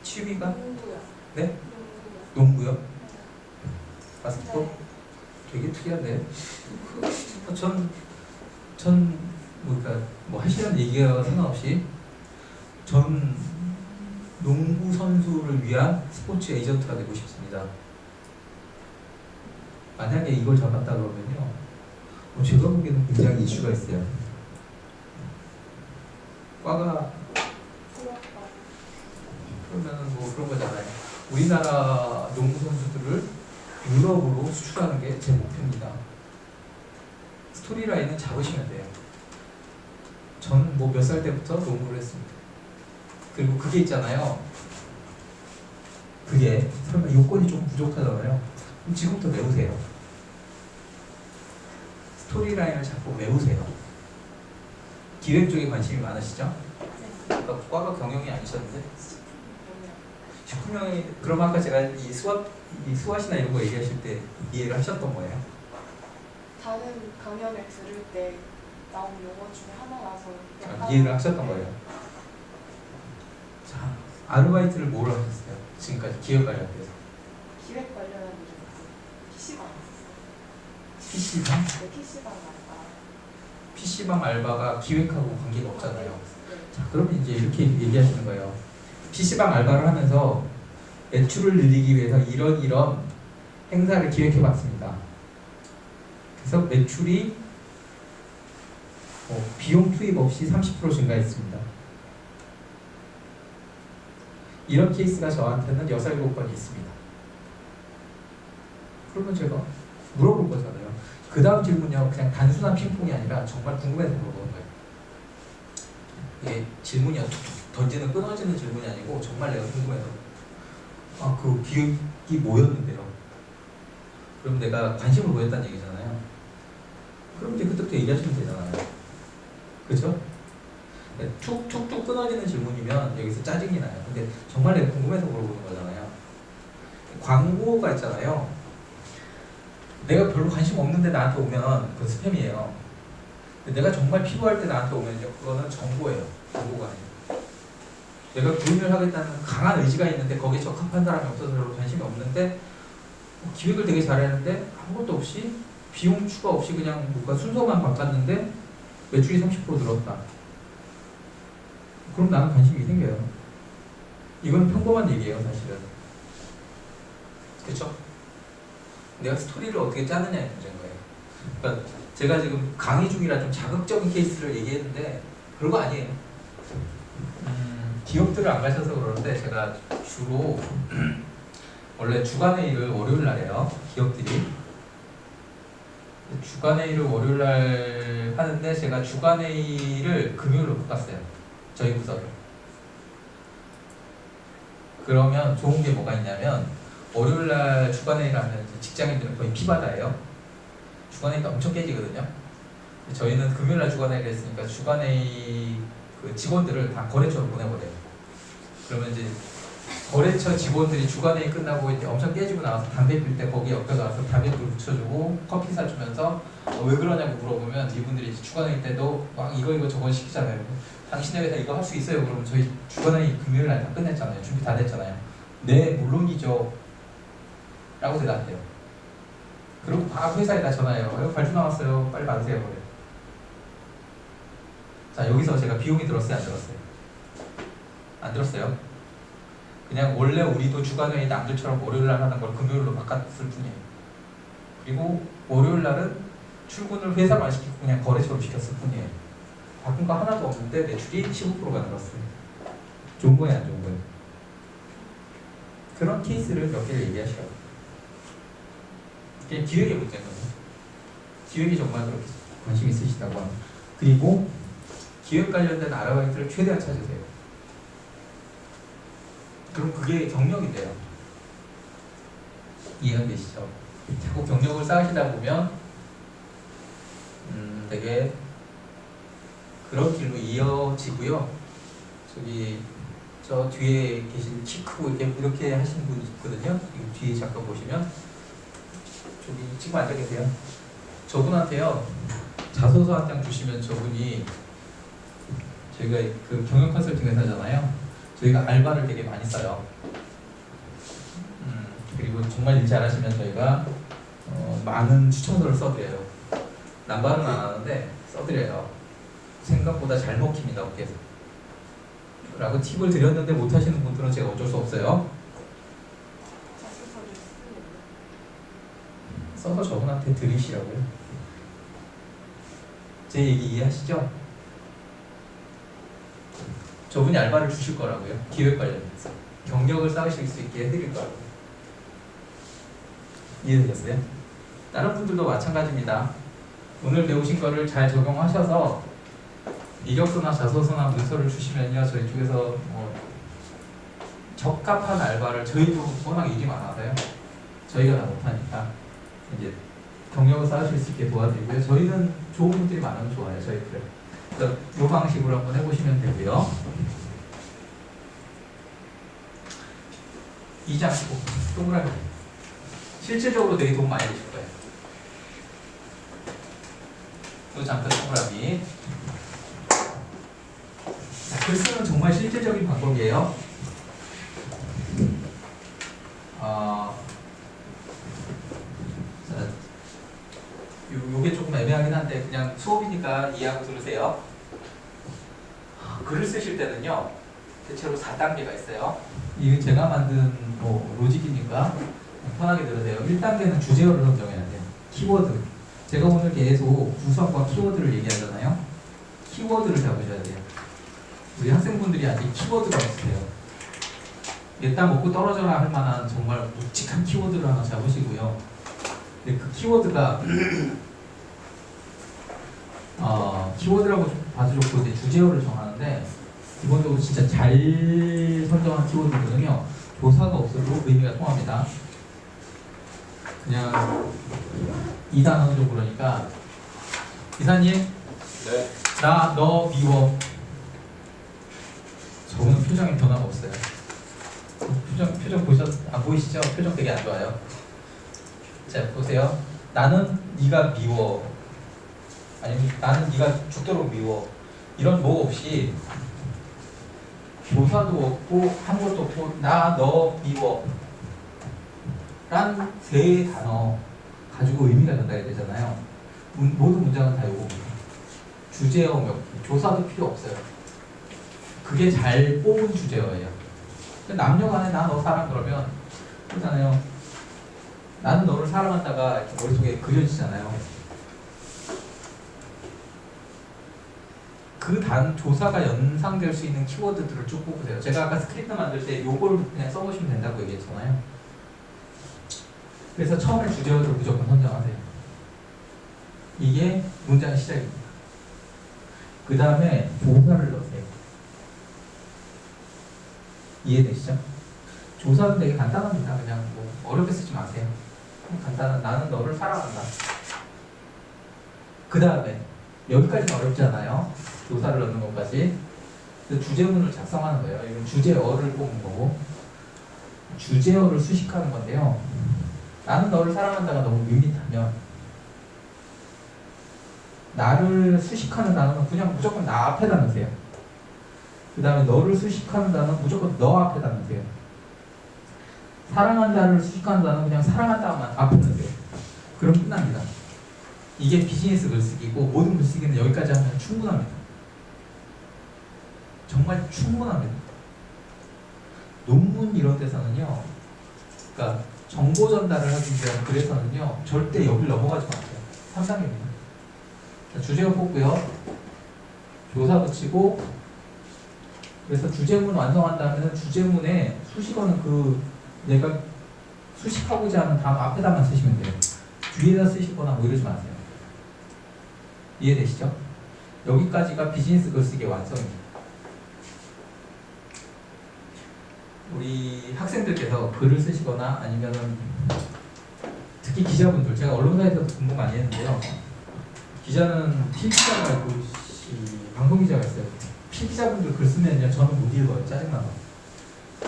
취미가 농구요. 네? 농구요. 농구요? 바스켓볼? 네. 되게 특이한데. 그러니까 뭐 하시는 얘기가 상관없이 전 농구 선수를 위한 스포츠 에이전트가 되고 싶습니다. 만약에 이걸 잡았다 그러면요, 제가 보기에는 굉장히 이슈가 있어요. 과가 그러면 뭐 그런 거잖아요. 우리나라 농구 선수들을 유럽으로 수출하는 게 제 목표입니다. 스토리라인은 잡으시면 돼요. 전 뭐 몇 살 때부터 농구를 했습니다. 그리고 그게 있잖아요. 그게 설마 요건이 좀 부족하잖아요. 그럼 지금부터 내보세요. 스토리라인을 자꾸 외우세요. 기획 쪽에 관심이 많으시죠? 아까 과가 경영이 아니셨는데 식품명이 그럼 아까 제가 이 수화시나 이런 거 얘기하실 때 이해를 하셨던 거예요? 다른 강연을 들을 때 나온 용어 중에 하나라서 약간 이해를 하셨던 거예요. 자, 아르바이트를 뭐로 하셨어요? 지금까지 기획 관련돼서. 기획 관련한 일이 PC방 PC방? 네, PC방 말까 PC방 알바가 기획하고 관계가 없잖아요. 네. 자, 그러면 이제 이렇게 얘기하시는 거예요. PC방 알바를 하면서 매출을 늘리기 위해서 이런 행사를 기획해 봤습니다. 그래서 매출이 비용 투입 없이 30% 증가했습니다. 이런 케이스가 저한테는 6, 7건 있습니다. 그러면 제가 물어볼 거잖아요. 그 다음 질문이요. 그냥 단순한 핑퐁이 아니라 정말 궁금해서 물어보는 거예요. 이게 질문이요. 툭툭 던지는 끊어지는 질문이 아니고 정말 내가 궁금해서 그 기획이 뭐였는데요? 그럼 내가 관심을 보였다는 얘기잖아요. 그럼 이제 그때부터 얘기하시면 되잖아요. 그렇죠? 툭툭툭 끊어지는 질문이면 여기서 짜증이 나요. 근데 정말 내가 궁금해서 물어보는 거잖아요. 광고가 있잖아요. 내가 별로 관심 없는데 나한테 오면 그건 스팸이에요. 근데 내가 정말 필요할 때 나한테 오면요, 그거는 정보예요. 정보가 아니에요. 내가 구인을 하겠다는 강한 의지가 있는데 거기에 적합한 사람이 없어서 별로 관심이 없는데 기획을 되게 잘했는데 아무것도 없이 비용 추가 없이 그냥 뭔가 순서만 바꿨는데 매출이 30% 늘었다. 그럼 나는 관심이 생겨요. 이건 평범한 얘기예요, 사실은. 그렇죠? 내가 스토리를 어떻게 짜느냐의 문제인 거예요. 그러니까 제가 지금 강의 중이라 좀 자극적인 케이스를 얘기했는데 별거 아니에요. 기업들을 안 가셔서 그러는데 제가 주로 원래 주간회의를 월요일 날 해요. 기업들이. 주간회의를 월요일 날 하는데 제가 주간회의를 금요일로 바꿨어요. 저희 부서를. 그러면 좋은 게 뭐가 있냐면 월요일 날 주간회의를 하면 직장인들은 거의 피바다예요. 주간회의가 엄청 깨지거든요. 저희는 금요일 날 주간회의를 했으니까 주간회의 그 직원들을 다 거래처로 보내버려요. 그러면 이제 거래처 직원들이 주간회의 끝나고 이제 엄청 깨지고 나와서 담배 필 때 거기 옆에 가서 담배불 붙여주고 커피 사주면서 왜 그러냐고 물어보면 이분들이 이제 주간회의 때도 막 이거 저거 시키잖아요. 당신네 회사 이거 할 수 있어요? 그러면 저희 주간회의 금요일 날 다 끝냈잖아요. 준비 다 됐잖아요. 네, 물론이죠. 라고 대답해요. 그리고 바로 회사에다 전화해요. 발주 나왔어요. 빨리 받으세요. 그래요. 자, 여기서 제가 비용이 들었어요? 안 들었어요? 안 들었어요? 그냥 원래 우리도 주간회의 남들처럼 월요일날 하는 걸 금요일로 바꿨을 뿐이에요. 그리고 월요일날은 출근을 회사만 시키고 그냥 거래처로 시켰을 뿐이에요. 바꾼 거 하나도 없는데 매출이 15%가 늘었어요. 좋은 거예요, 안 좋은 거예요? 그런 케이스를 몇 개를 얘기하시라고. 이게 기획의 문제인 거예요. 기획이 정말 그렇게 관심 있으시다고 하면. 그리고 기획 관련된 아르바이트를 최대한 찾으세요. 그럼 그게 경력이 돼요. 이해가 되시죠? 자꾸 경력을 쌓으시다 보면 되게 그런 길로 이어지고요. 저기 저 뒤에 계신 키 크고 이렇게 하시는 분이 있거든요. 이 뒤에 잠깐 보시면 저기 지금 앉아 계세요. 저분한테요 자소서 한 장 주시면 저분이 저희가 그 경영 컨설팅 회사잖아요. 저희가 알바를 되게 많이 써요. 그리고 정말 일 잘하시면 저희가 많은 추천서를 써드려요. 남발은 안 하는데 써드려요. 생각보다 잘 먹힙니다. 어깨에서. 라고 팁을 드렸는데 못하시는 분들은 제가 어쩔 수 없어요. 자소서를 쓰는 써서 저분한테 드리시라고요. 제 얘기 이해하시죠? 저분이 알바를 주실 거라고요. 기획 관련해서. 경력을 쌓으실 수 있게 해드릴 거라고요. 이해되셨어요? 다른 분들도 마찬가지입니다. 오늘 배우신 거를 잘 적용하셔서 이력서나 자소서나 문서를 주시면요. 저희 쪽에서 적합한 알바를 저희도 워낙 일이 많아서요. 저희가 다 못하니까 이제 경력을 쌓으실 수 있게 도와드리고요. 저희는 좋은 분들이 많으면 좋아요. 저희 그래. 그래서 이 방식으로 한번 해보시면 되고요. 2장 동그라미. 실질적으로 되게 돈 많이 드실 거예요. 또 잠깐 동그라미. 자, 글 쓰는 정말 실질적인 방법이에요. 자, 요게 조금 애매하긴 한데 그냥 수업이니까 이해하고 들으세요. 글을 쓰실 때는요, 대체로 4단계가 있어요. 이게 제가 만든 로직이니까 편하게 들으세요. 1단계는 주제어를 선정해야 돼요. 키워드. 제가 오늘 계속 주석과 키워드를 얘기하잖아요. 키워드를 잡으셔야 돼요. 우리 학생분들이 아직 키워드가 없으세요. 냈다 먹고 떨어져라 할 만한 정말 묵직한 키워드를 하나 잡으시고요. 근데 그 키워드가 키워드라고 봐도 좋고 이제 주제어를 정하는데 기본적으로 진짜 잘 선정한 키워드들은요, 조사가 없어도 의미가 통합니다. 그냥 2단어죠. 그러니까 이사님, 네. 나 너 미워. 저는 표정에 변화가 없어요. 표정 안 보이시죠? 표정 되게 안 좋아요. 자, 보세요. 나는 네가 미워. 아니면 나는 네가 죽도록 미워. 이런 뭐 없이 조사도 없고 아무것도 없고 나 너 미워 란 세 단어 가지고 의미가 전달이 되잖아요. 모든 문장은 다 요겁니다. 주제어 몇 개, 조사도 필요 없어요. 그게 잘 뽑은 주제어예요. 남녀간에 나 너 사랑 그러면 그렇잖아요. 나는 너를 사랑한다가 이렇게 머릿속에 그려지잖아요. 그 조사가 연상될 수 있는 키워드들을 쭉 뽑으세요. 제가 아까 스크립트 만들 때 요걸 그냥 써보시면 된다고 얘기했잖아요. 그래서 처음에 주제어를 무조건 선정하세요. 이게 문장의 시작입니다. 그 다음에 조사를 넣으세요. 이해되시죠? 조사는 되게 간단합니다. 그냥 뭐 어렵게 쓰지 마세요. 간단한 나는 너를 사랑한다. 그 다음에 여기까지는 어렵지 않아요. 조사를 넣는 것까지. 주제문을 작성하는 거예요. 이건 주제어를 뽑는 거고 주제어를 수식하는 건데요. 나는 너를 사랑한다가 너무 밋밋하면 나를 수식하는 단어는 그냥 무조건 나 앞에다 넣으세요. 그 다음에 너를 수식하는 단어는 무조건 너 앞에다 넣으세요. 사랑한다를 수식하는 단어는 그냥 사랑한다만 앞에 넣으세요. 그럼 끝납니다. 이게 비즈니스 글쓰기고 모든 글쓰기는 여기까지 하면 충분합니다. 정말 충분합니다. 논문 이런 데서는요, 그러니까 정보 전달을 하기 위한 글에서는요, 절대 여기를 넘어가지 마세요. 3단계입니다. 주제어 뽑고요, 조사 붙이고, 그래서 주제문 완성한 다음에는 주제문에 수식어는 그 내가 수식하고자 하는 단어 앞에다만 쓰시면 돼요. 뒤에다 쓰시거나 뭐 이러지 마세요. 이해되시죠? 여기까지가 비즈니스 글쓰기의 완성입니다. 우리 학생들께서 글을 쓰시거나 아니면은 특히 기자분들, 제가 언론사에서도 근무 많이 했는데요. 기자는 필기자가 있고 방송기자가 있어요. 필기자분들 글 쓰면요, 저는 못 읽어요. 짜증나서.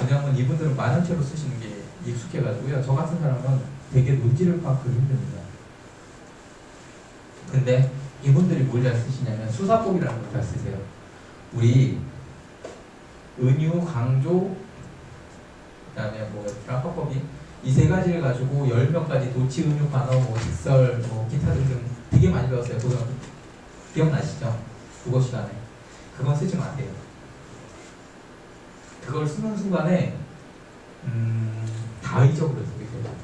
왜냐하면 이분들은 만화체로 쓰시는 게 익숙해가지고요. 저 같은 사람은 되게 논지를 파악하기 힘듭니다. 근데 이분들이 뭘 잘 쓰시냐면 수사법이라는 걸 잘 쓰세요. 우리 은유, 강조, 그 다음에 뭐였더라? 헌법이 이 세 가지를 가지고 10몇 가지 도치, 은유, 반어, 직설, 기타 등등 되게 많이 배웠어요. 고등학교 기억나시죠? 국어 시간에. 그건 쓰지 마세요. 그걸 쓰는 순간에 다의적으로 쓰게 돼요.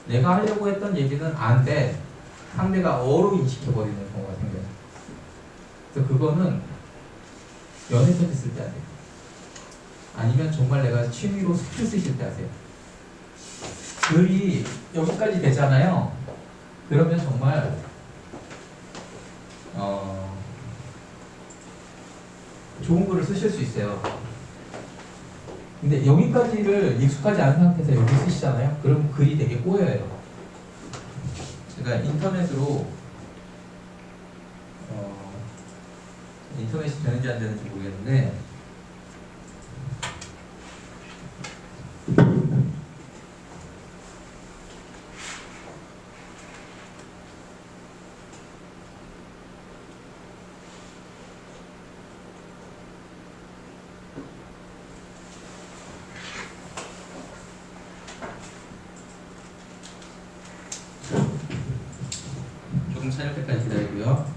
내가 하려고 했던 얘기는 안 돼. 상대가 어로 인식해버리는 경우가 생겨요. 그래서 그거는 연애 편지 쓸 때 하세요. 아니면 정말 내가 취미로 스킬 쓰실 때 하세요. 글이 여기까지 되잖아요. 그러면 정말 좋은 글을 쓰실 수 있어요. 근데 여기까지를 익숙하지 않은 상태에서 여기 쓰시잖아요. 그럼 글이 되게 꼬여요. 그러니까 인터넷으로 인터넷이 되는지 안 되는지 모르겠는데 조금 찾을 때까지 기다리고요.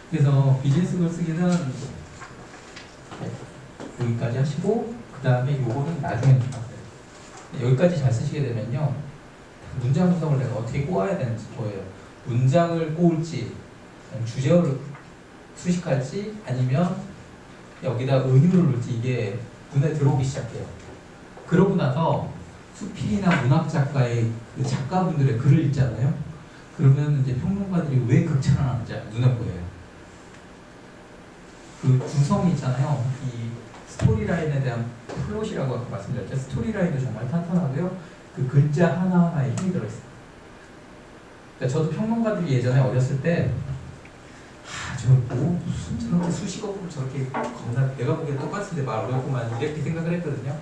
그래서 비즈니스 글 쓰기는 여기까지 하시고 그 다음에 요거는 나중에 하세요. 여기까지 잘 쓰시게 되면요 문장 구성을 내가 어떻게 꼬아야 되는지 보여요. 문장을 꼬을지 주제어를 수식할지 아니면 여기다 은유를 넣을지 이게 눈에 들어오기 시작해요. 그러고 나서 수필이나 문학 작가의 그 작가분들의 글을 읽잖아요. 그러면 이제 평론가들이 왜 극찬을 하는지 눈에 보여요. 그 구성이 있잖아요. 이 스토리라인에 대한 플롯이라고 아까 말씀드렸죠. 스토리라인도 정말 탄탄하고요. 그 글자 하나하나에 힘이 들어있어요. 그러니까 저도 평론가들이 예전에 어렸을 때 무슨 저렇게 수식어를 저렇게 겁나 내가 보기엔 똑같은데 말 어렵구만 이렇게 생각을 했거든요.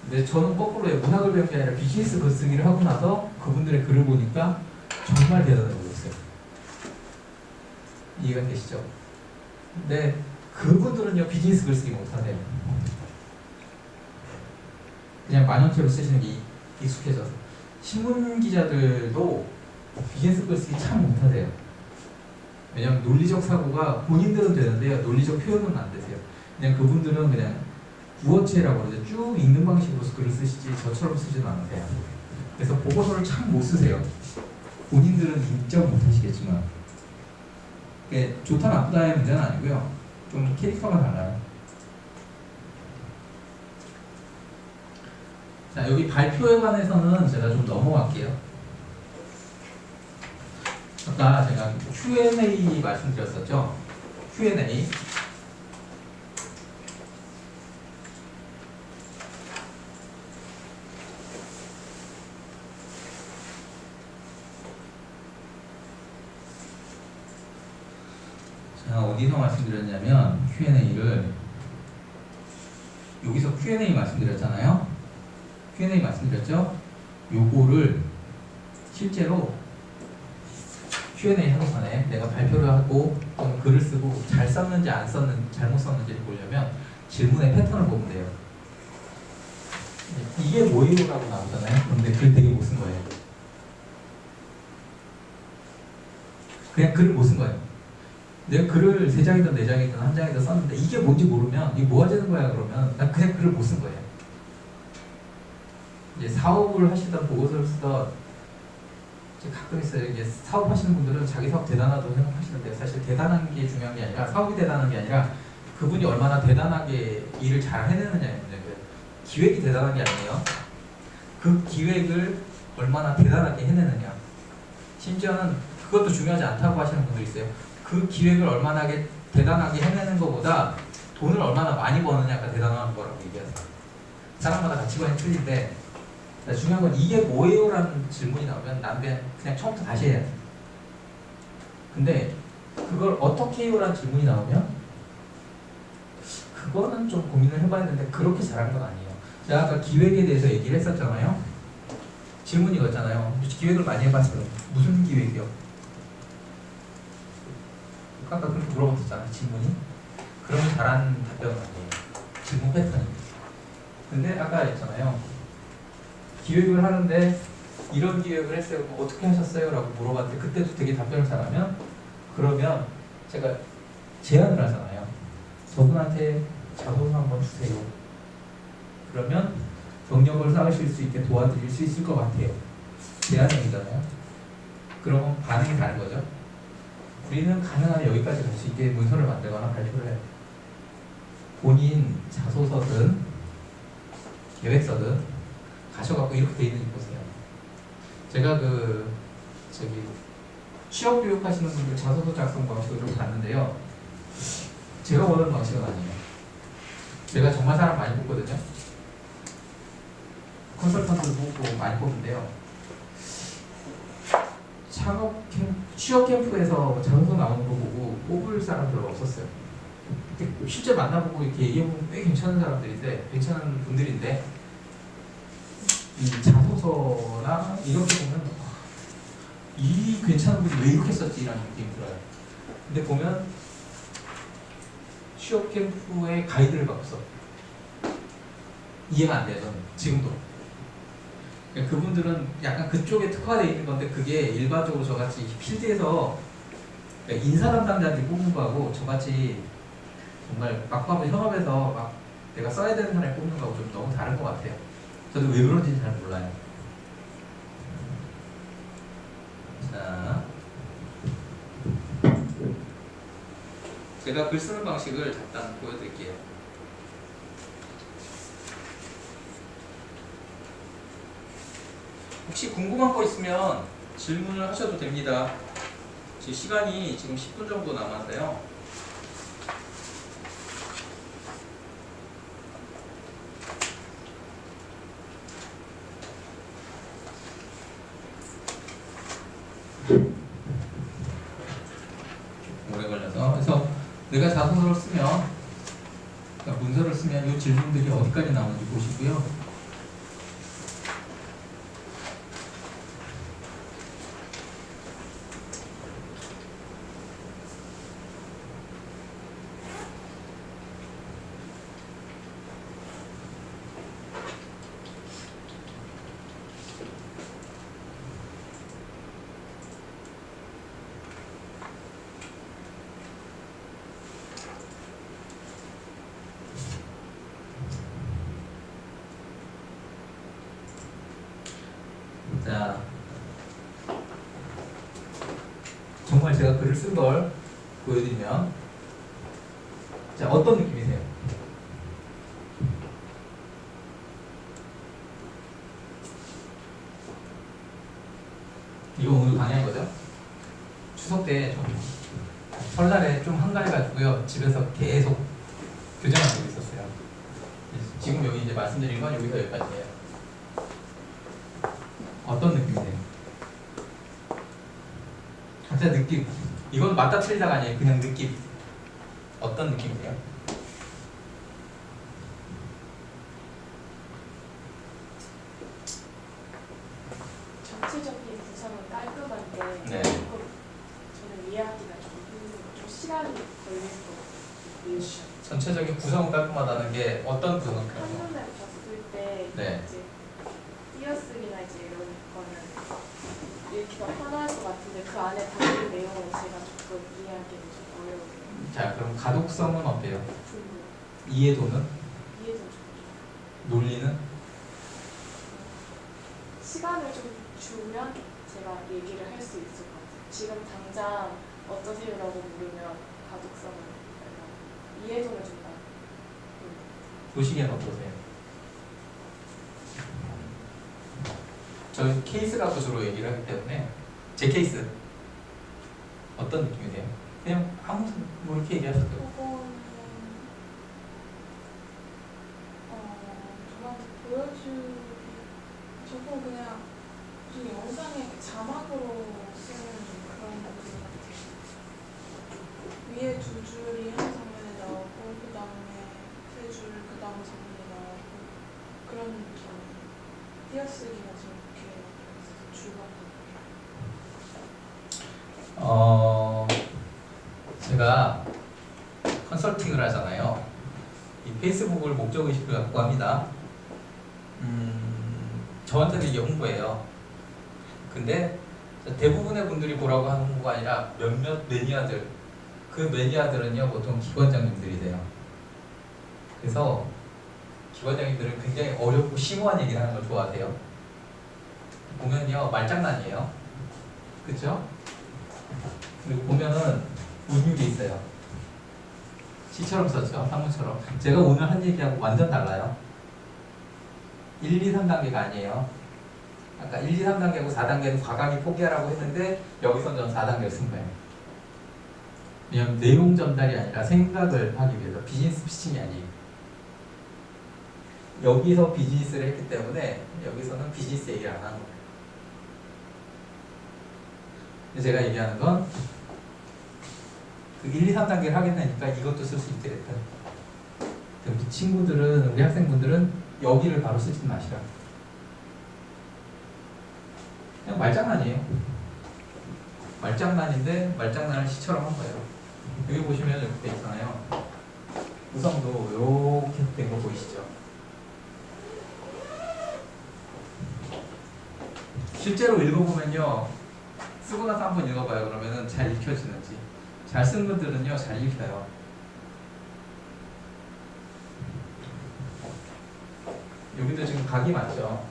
근데 저는 거꾸로요. 문학을 배운 게 아니라 비즈니스 글쓰기를 하고 나서 그분들의 글을 보니까 정말 대단해 보였어요. 이해가 되시죠? 근데 그분들은요 비즈니스 글쓰기 못하세요. 그냥 만연체로 쓰시는 게 익숙해져서. 신문 기자들도 비즈니스 글쓰기 참 못하세요. 왜냐면 논리적 사고가 본인들은 되는데요 논리적 표현은 안 되세요. 그냥 그분들은 그냥 구어체라고 그러죠. 쭉 읽는 방식으로 글을 쓰시지 저처럼 쓰지는 않으세요. 그래서 보고서를 참 못 쓰세요. 본인들은 인정 못 하시겠지만 좋다 나쁘다의 문제는 아니고요. 좀 캐릭터가 달라요. 자, 여기 발표에 관해서는 제가 좀 넘어갈게요. 아까 제가 Q&A 말씀드렸었죠. Q&A. 자, 어디서 말씀드렸냐면 Q&A를 여기서 Q&A 말씀드렸잖아요. Q&A 말씀드렸죠. 요거를 실제로 Q&A 하기 전에 내가 발표를 하고 또는 글을 쓰고 잘 썼는지 안 썼는지 잘못 썼는지를 보려면 질문의 패턴을 보면 돼요. 이게 뭐예요? 라고 나오잖아요. 근데 글 되게 못 쓴 거예요. 그냥 글을 못 쓴 거예요. 내가 글을 3장이든 4장이든 1장이든 썼는데 이게 뭔지 모르면 이게 뭐 하자는 거야 그러면 난 그냥 글을 못 쓴 거예요. 이제 사업을 하시던 보고서를 쓰던 가끔 있어요. 이제 사업하시는 분들은 자기 사업 대단하다고 생각하시는데 사실 대단한 게 중요한 게 아니라 사업이 대단한 게 아니라 그분이 얼마나 대단하게 일을 잘 해내느냐의 문제고요. 기획이 대단한 게 아니에요. 그 기획을 얼마나 대단하게 해내느냐. 심지어는 그것도 중요하지 않다고 하시는 분들이 있어요. 그 기획을 얼마나 대단하게 해내는 것보다 돈을 얼마나 많이 버느냐가 대단한 거라고 얘기하세요. 사람마다 가치관이 틀린데 중요한 건 이게 뭐예요? 라는 질문이 나오면 난 그냥 처음부터 다시 해야 돼. 근데 그걸 어떻게 해요? 라는 질문이 나오면 그거는 좀 고민을 해봐야되는데 그렇게 잘한 건 아니에요. 제가 아까 기획에 대해서 얘기를 했었잖아요. 질문이 이거잖아요. 기획을 많이 해봤어요. 무슨 기획이요? 아까 그렇게 물어봤었잖아요. 질문이. 그러면 잘한 답변은 아니에요. 질문 패턴이. 근데 아까 했잖아요. 기획을 하는데 이런 기획을 했어요. 어떻게 하셨어요? 라고 물어봤는데 그때도 되게 답변을 잘하면 그러면 제가 제안을 하잖아요. 저분한테 자소서 한번 주세요. 그러면 경력을 쌓으실 수 있게 도와드릴 수 있을 것 같아요. 제안형이잖아요. 그러면 반응이 다른 거죠. 우리는 가능하면 여기까지 갈 수 있게 문서를 만들거나 발표를 해요. 본인 자소서든 계획서든 가셔갖고 이렇게 돼 있는지 보세요. 제가 취업 교육하시는 분들 자소서 작성 방식을 좀 봤는데요. 제가 원하는 방식은 아니에요. 제가 정말 사람 많이 뽑거든요. 컨설턴트 뽑고 많이 뽑는데요. 취업 캠프에서 자소서 나오는 거 보고 뽑을 사람 별로 없었어요. 실제 만나보고 이렇게 얘기해보면 꽤 괜찮은 사람들인데, 괜찮은 분들인데, 이 자소서나 이렇게 보면 이 괜찮은 분이 왜 이렇게 썼지라는 느낌이 들어요. 근데 보면 취업 캠프의 가이드를 받고 써. 이해가 안 돼요, 저는 지금도. 그러니까 그분들은 약간 그쪽에 특화되어 있는 건데, 그게 일반적으로 저같이 필드에서 그러니까 인사 담당자들이 뽑는 거하고 저같이 정말 막바로 현업에서 막 내가 써야 되는 사람이 뽑는 거하고 좀 너무 다른 것 같아요. 저도 왜 그런지 잘 몰라요. 자, 제가 글 쓰는 방식을 잠깐 보여드릴게요. 혹시 궁금한 거 있으면 질문을 하셔도 됩니다. 지금 시간이 지금 10분 정도 남았어요. 오래 걸려서. 그래서 내가 자소서를 쓰면, 그러니까 문서를 쓰면 이 질문들이 어디까지 나오는지 보시고요. 자, 정말 제가 글을 쓴 걸 보여드리면, 자, 어떤 느낌이세요? 이거 오늘 강의한 거죠? 추석 때 좀, 설날에 좀 한가해가지고요, 집에서 계속 교정을 하고 있었어요. 지금 여기 이제 말씀드린 건 여기서 여기까지예요. 어떤 느낌이세요? 각자 느낌. 이건 맞다 틀리다가 아니에요. 그냥 느낌. 어떤 느낌이세요? 전체적인 구성은 깔끔한데 네. 조금 저는 이해하기가 좀 힘들고 좀 시간이 걸릴 것 같아요. 전체적인 구성은 깔끔하다는 게 어떤 구성? 한눈에 봤을 때 네. 이제 띄어쓰기나 이제 이런 거는 읽기가 편할 것 같은데 그 안에 담긴 내용은 제가 조금 이해하기는 좀 어려워요. 자, 그럼 가독성은 어때요? 불구 이해도는? 이해도 좀 논리는? 시간을 좀 주면 제가 얘기를 할 수 있을 것 같아요. 지금 당장 어떠세요라고 물으면 가독성은 얼마나, 이해도는 좀 나. 보시기엔 어떠세요? 저희 케이스 갖고 주로 얘기를 하기 때문에 제 케이스 어떤 느낌이세요? 그냥 아무 뭐 이렇게 얘기하셔도 돼요. 저한테 저거 그냥 무슨 영상에 자막으로 쓰는 그런 것들 같아요. 위에 두 줄이 한 장면에 나오고 그 다음에 세 줄, 그 다음 장면에 나오고 그런 좀 띄어쓰기가 저렇게 줄거든요. 제가 컨설팅을 하잖아요. 이 페이스북을 목적의식을 갖고 합니다. 저한테는 이게 홍보예요. 근데 대부분의 분들이 보라고 하는 홍보가 아니라 몇몇 매니아들, 그 매니아들은요 보통 기관장님들이세요. 그래서 기관장님들은 굉장히 어렵고 심오한 얘기를 하는 걸 좋아하세요. 보면요 말장난이에요. 그렇죠? 그리고 보면은 운율이 있어요. 시처럼 썼죠, 상무처럼. 제가 오늘 한 얘기하고 완전 달라요. 1, 2, 3단계가 아니에요. 아까 1, 2, 3단계고 4단계는 과감히 포기하라고 했는데 여기서 전 4단계를 쓴 거예요. 왜냐면 내용 전달이 아니라 생각을 하기 위해서 비즈니스 피칭이 아니에요. 여기서 비즈니스를 했기 때문에 여기서는 비즈니스 얘기를 안 하는 거예요. 제가 얘기하는 건 그 1, 2, 3단계를 하겠다니까 이것도 쓸 수 있게 됐다. 우리 친구들은, 우리 학생분들은 여기를 바로 쓰지 마시라. 그냥 말장난이에요. 말장난인데 말장난을 시처럼 한 거예요. 여기 보시면 이렇게 돼 있잖아요. 구성도 이렇게 된 거 보이시죠? 실제로 읽어보면요, 쓰고 나서 한번 읽어봐요. 그러면은 잘 읽혀지는지. 잘 쓴 분들은요 잘 읽혀요. 여기도 지금 각이 맞죠?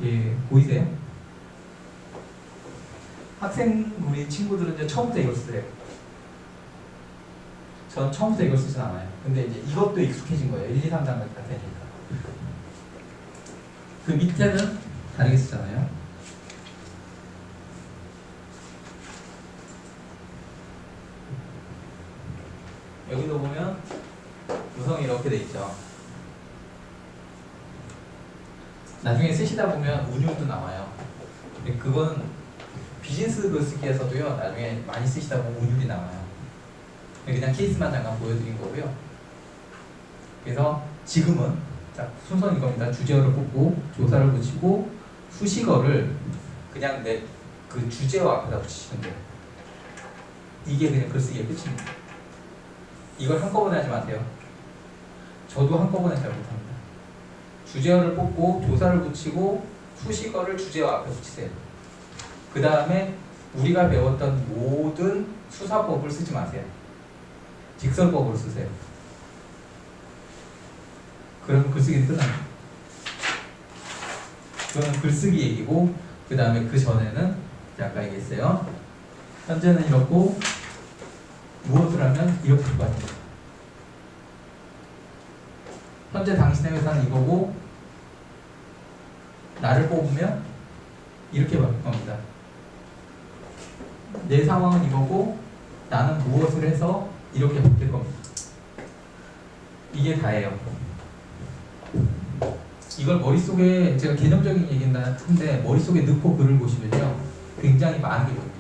예, 보이세요? 학생 우리 친구들은 이제 처음부터 이걸 쓰세요. 전 처음부터 이걸 쓰진 않아요. 근데 이제 이것도 익숙해진 거예요. 1, 2, 3단계가 되니까. 그 밑에는 다르게 쓰잖아요. 여기도 보면 구성이 이렇게 돼 있죠. 나중에 쓰시다 보면 운율도 나와요. 근데 그거는 비즈니스 글쓰기에서도요, 나중에 많이 쓰시다 보면 운율이 나와요. 그냥 케이스만 잠깐 보여드린 거고요. 그래서 지금은 자, 순서는 이겁니다. 주제어를 뽑고 조사를 붙이고 수식어를 그냥 내 그 주제어 앞에다 붙이시면 돼요. 이게 그냥 글쓰기의 끝입니다. 이걸 한꺼번에 하지 마세요. 저도 한꺼번에 잘 못합니다. 주제어를 뽑고 조사를 붙이고 수식어를 주제어 앞에 붙이세요. 그 다음에 우리가 배웠던 모든 수사법을 쓰지 마세요. 직설법으로 쓰세요. 그러면 글쓰기는 끝납니다. 그건 글쓰기 얘기고, 그 다음에 그 전에는 아까 얘기했어요. 현재는 이렇고 무엇을 하면 이렇게 바뀝니다. 현재 당신의 회사는 이거고 나를 뽑으면 이렇게 바뀔 겁니다. 내 상황은 이거고 나는 무엇을 해서 이렇게 바뀔 겁니다. 이게 다예요. 이걸 머릿속에, 제가 개념적인 얘기는 한데 머릿속에 넣고 글을 보시면요 굉장히 많은 게 보입니다.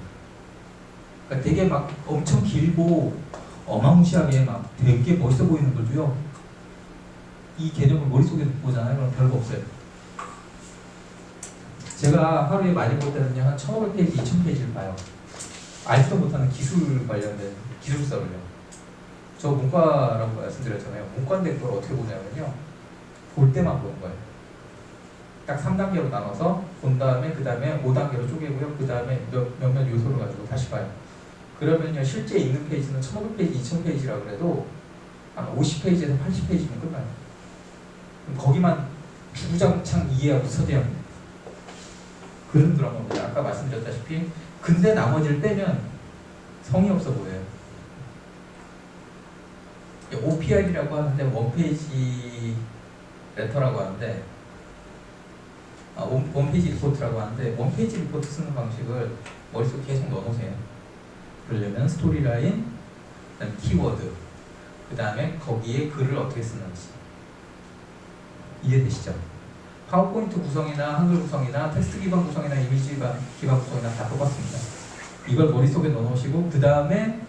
그러니까 되게 막 엄청 길고 어마무시하게 막 되게 멋있어 보이는 걸도요, 이 개념을 머릿속에 넣고 보잖아요. 그럼 별거 없어요. 제가 하루에 많이 볼 때는요 한 1500페이지, 2000페이지를 봐요. 알지도 못하는 기술 관련된 기술서를요. 저 문과라고 말씀드렸잖아요. 문과인데 그걸 어떻게 보냐면요, 볼 때만 보는 거예요. 딱 3단계로 나눠서 본 다음에 그 다음에 5단계로 쪼개고요. 그 다음에 몇몇 요소를 가지고 다시 봐요. 그러면요 실제 있는 페이지는 1500페이지, 2000페이지라 그래도 아마 50페이지에서 80페이지면 끝나요. 그럼 거기만 주구장창 이해하고 써야 합니다. 그런 드라마입니다. 아까 말씀드렸다시피. 근데 나머지를 빼면 성의 없어 보여요. OPR이라고 하는데 원페이지 레터라고 하는데, 원페이지 리포트라고 하는데, 원페이지 리포트 쓰는 방식을 머릿속에 계속 넣어놓으세요. 그러려면 스토리라인, 그다음 키워드, 그 다음에 거기에 글을 어떻게 쓰는지 이해되시죠? 파워포인트 구성이나 한글 구성이나 텍스트 기반 구성이나 이미지 기반 구성이나 다 똑같습니다. 이걸 머릿속에 넣어놓으시고, 그 다음에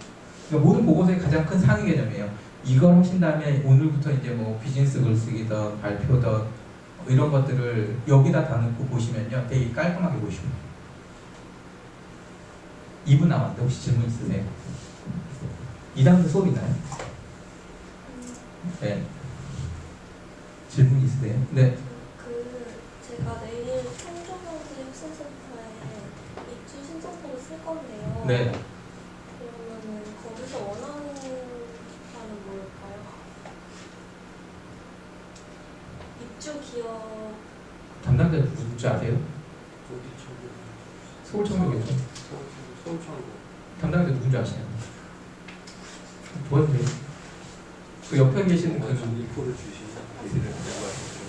모든 보고서의 가장 큰 상위 개념이에요. 이걸 하신 다음에 오늘부터 이제 뭐 비즈니스 글쓰기든 발표든 이런 것들을 여기다 다 넣고 보시면요 되게 깔끔하게 보십니다. 2분 남았는데 혹시 질문 있으세요? 2단계 수업 있나요? 네. 질문 있으세요? 네. 제가 내일 청주경제 혁신센터에 입주 신청서를 쓸 건데요. 네. 그러면은 거기서 원하는 바는 뭘까요? 입주 기업 담당자 누군지 아세요? 서울청교겠죠? 담당자 누군지 아시나요? 도와주세요. 그 옆에 계시는 뭔가 그 좀 인포를 주시면 얘기를 그냥 말씀드려요.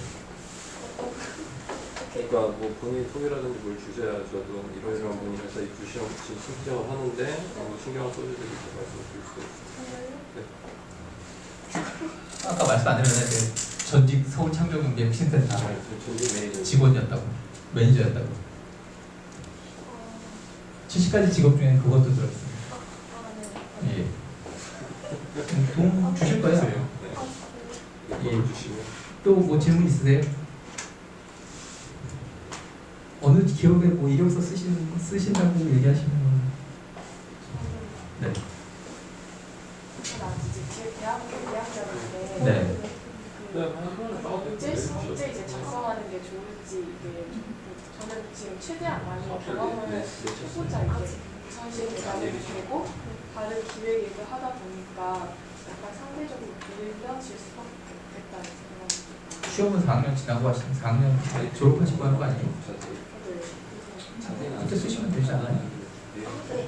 그러니까 뭐 본인 소개라든지 뭘 주셔야 저도 이러이러한 분이라서 입주 시험 신청을 하는데 뭐 신경을 써주셔서 말씀드릴 수 있어요. 아까 말씀 안 드렸는데 전직 서울창조경제 혁신센터 전직 매니저 직원이었다고, 매니저였다고. 70가지 직업 중에 그것도 들어있어요. 네. 예. 돈 주실 거예요. 네. 예. 주시면 또 뭐 질문 있으세요? 어느 기업에 뭐 이력서 쓰신다고 얘기하시면 네. 나 이제 대학교 2학년인데 네. 문제 이제 작성하는 게 좋을지 이게 저는 지금 최대한 많이 경험을 해보자 이게 우선시 대답이 되고 다른 기획일을 하다 보니까 약간 상대적으로 밀려질 수밖에 없겠다는 생각이 시험은 4학년 지나고 하시면 4학년 졸업하시고 하는 거 아니에요? 들어요. 그때 쓰시면 되지 않아요? 네.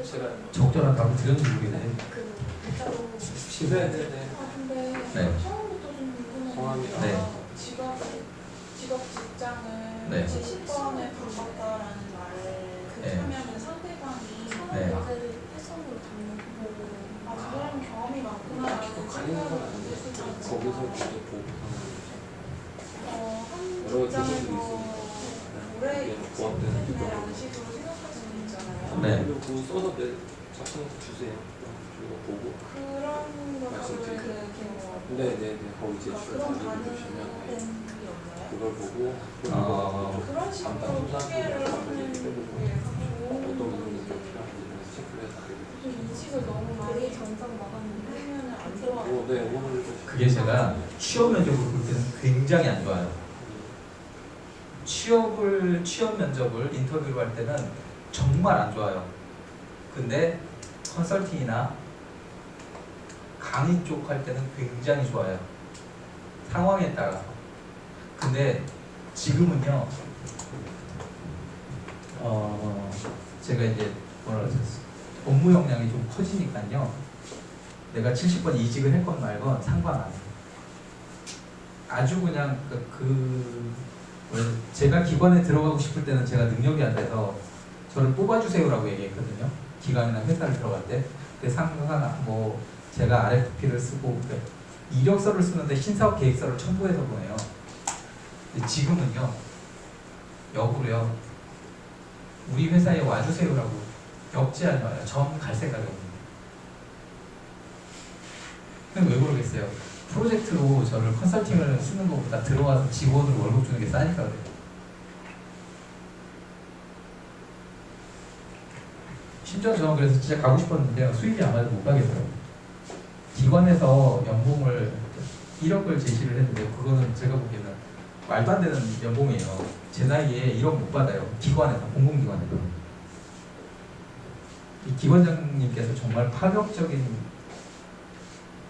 제가 적절한 답을 드렸는지 모르겠는데 그 일자로 네네네 근데 네. 처음부터 좀 궁금한 성함이요? 게 네. 직업 직장을 네. 70번에 바꿨다라는 말을 네. 하면은 상대방이 네. 과제를 해선으로 담는 거고 아, 저 사람 경험이 많구나라는 또 가리는 건 생각을 아닌데 가질 수도 있지만 거기서 계속 보고 한 여러 직장에서 계속 오래 이게 있지 보완되는 못했네라는 식으로 생각할 수는 있잖아요. 네. 그리고 그거 써서 내 작성 주세요. 저희가 보고 그런 것들을 말씀드릴게요. 그 네네네 거기 제출 그런 받아주시면 반응된 게 없나요? 그걸 보고 그런 식으로 소개를 하는 게 어떤 좋은 부분이 좀 필요한지를 체크해서 드리고 이직을 너무 많이 되게 정상 나갔는데 하면 안 좋아. 네 오늘 그게 제가 취업 면접을 볼 때는 굉장히 안 좋아요. 취업 면접을 인터뷰를 할 때는 정말 안 좋아요. 근데 컨설팅이나 강의 쪽 할 때는 굉장히 좋아요. 상황에 따라서. 근데 지금은요, 제가 이제 뭐라 그랬어, 업무 역량이 좀 커지니까요. 내가 70번 이직을 했건 말건 상관 안 해요. 아주 그냥 제가 기관에 들어가고 싶을 때는 제가 능력이 안 돼서 저를 뽑아주세요라고 얘기했거든요. 기관이나 회사를 들어갈 때. 근데 상관 뭐 제가 RFP를 쓰고 이력서를 쓰는데 신사업 계획서를 첨부해서 보내요. 근데 지금은요, 역으로요, 우리 회사에 와주세요라고 역제안이 와요. 전 갈 생각이 없는 거예요. 근데 왜 그러겠어요? 프로젝트로 저를 컨설팅을 쓰는 것보다 들어와서 직원으로 월급 주는 게 싸니까 그래요. 심지어 저는 그래서 진짜 가고 싶었는데 수입이 안 맞아서 못 가겠더라고요. 기관에서 연봉을 1억을 제시를 했는데 그거는 제가 보기에는 말도 안 되는 연봉이에요. 제 나이에 1억 못 받아요. 기관에서, 공공기관에서. 이 기관장님께서 정말 파격적인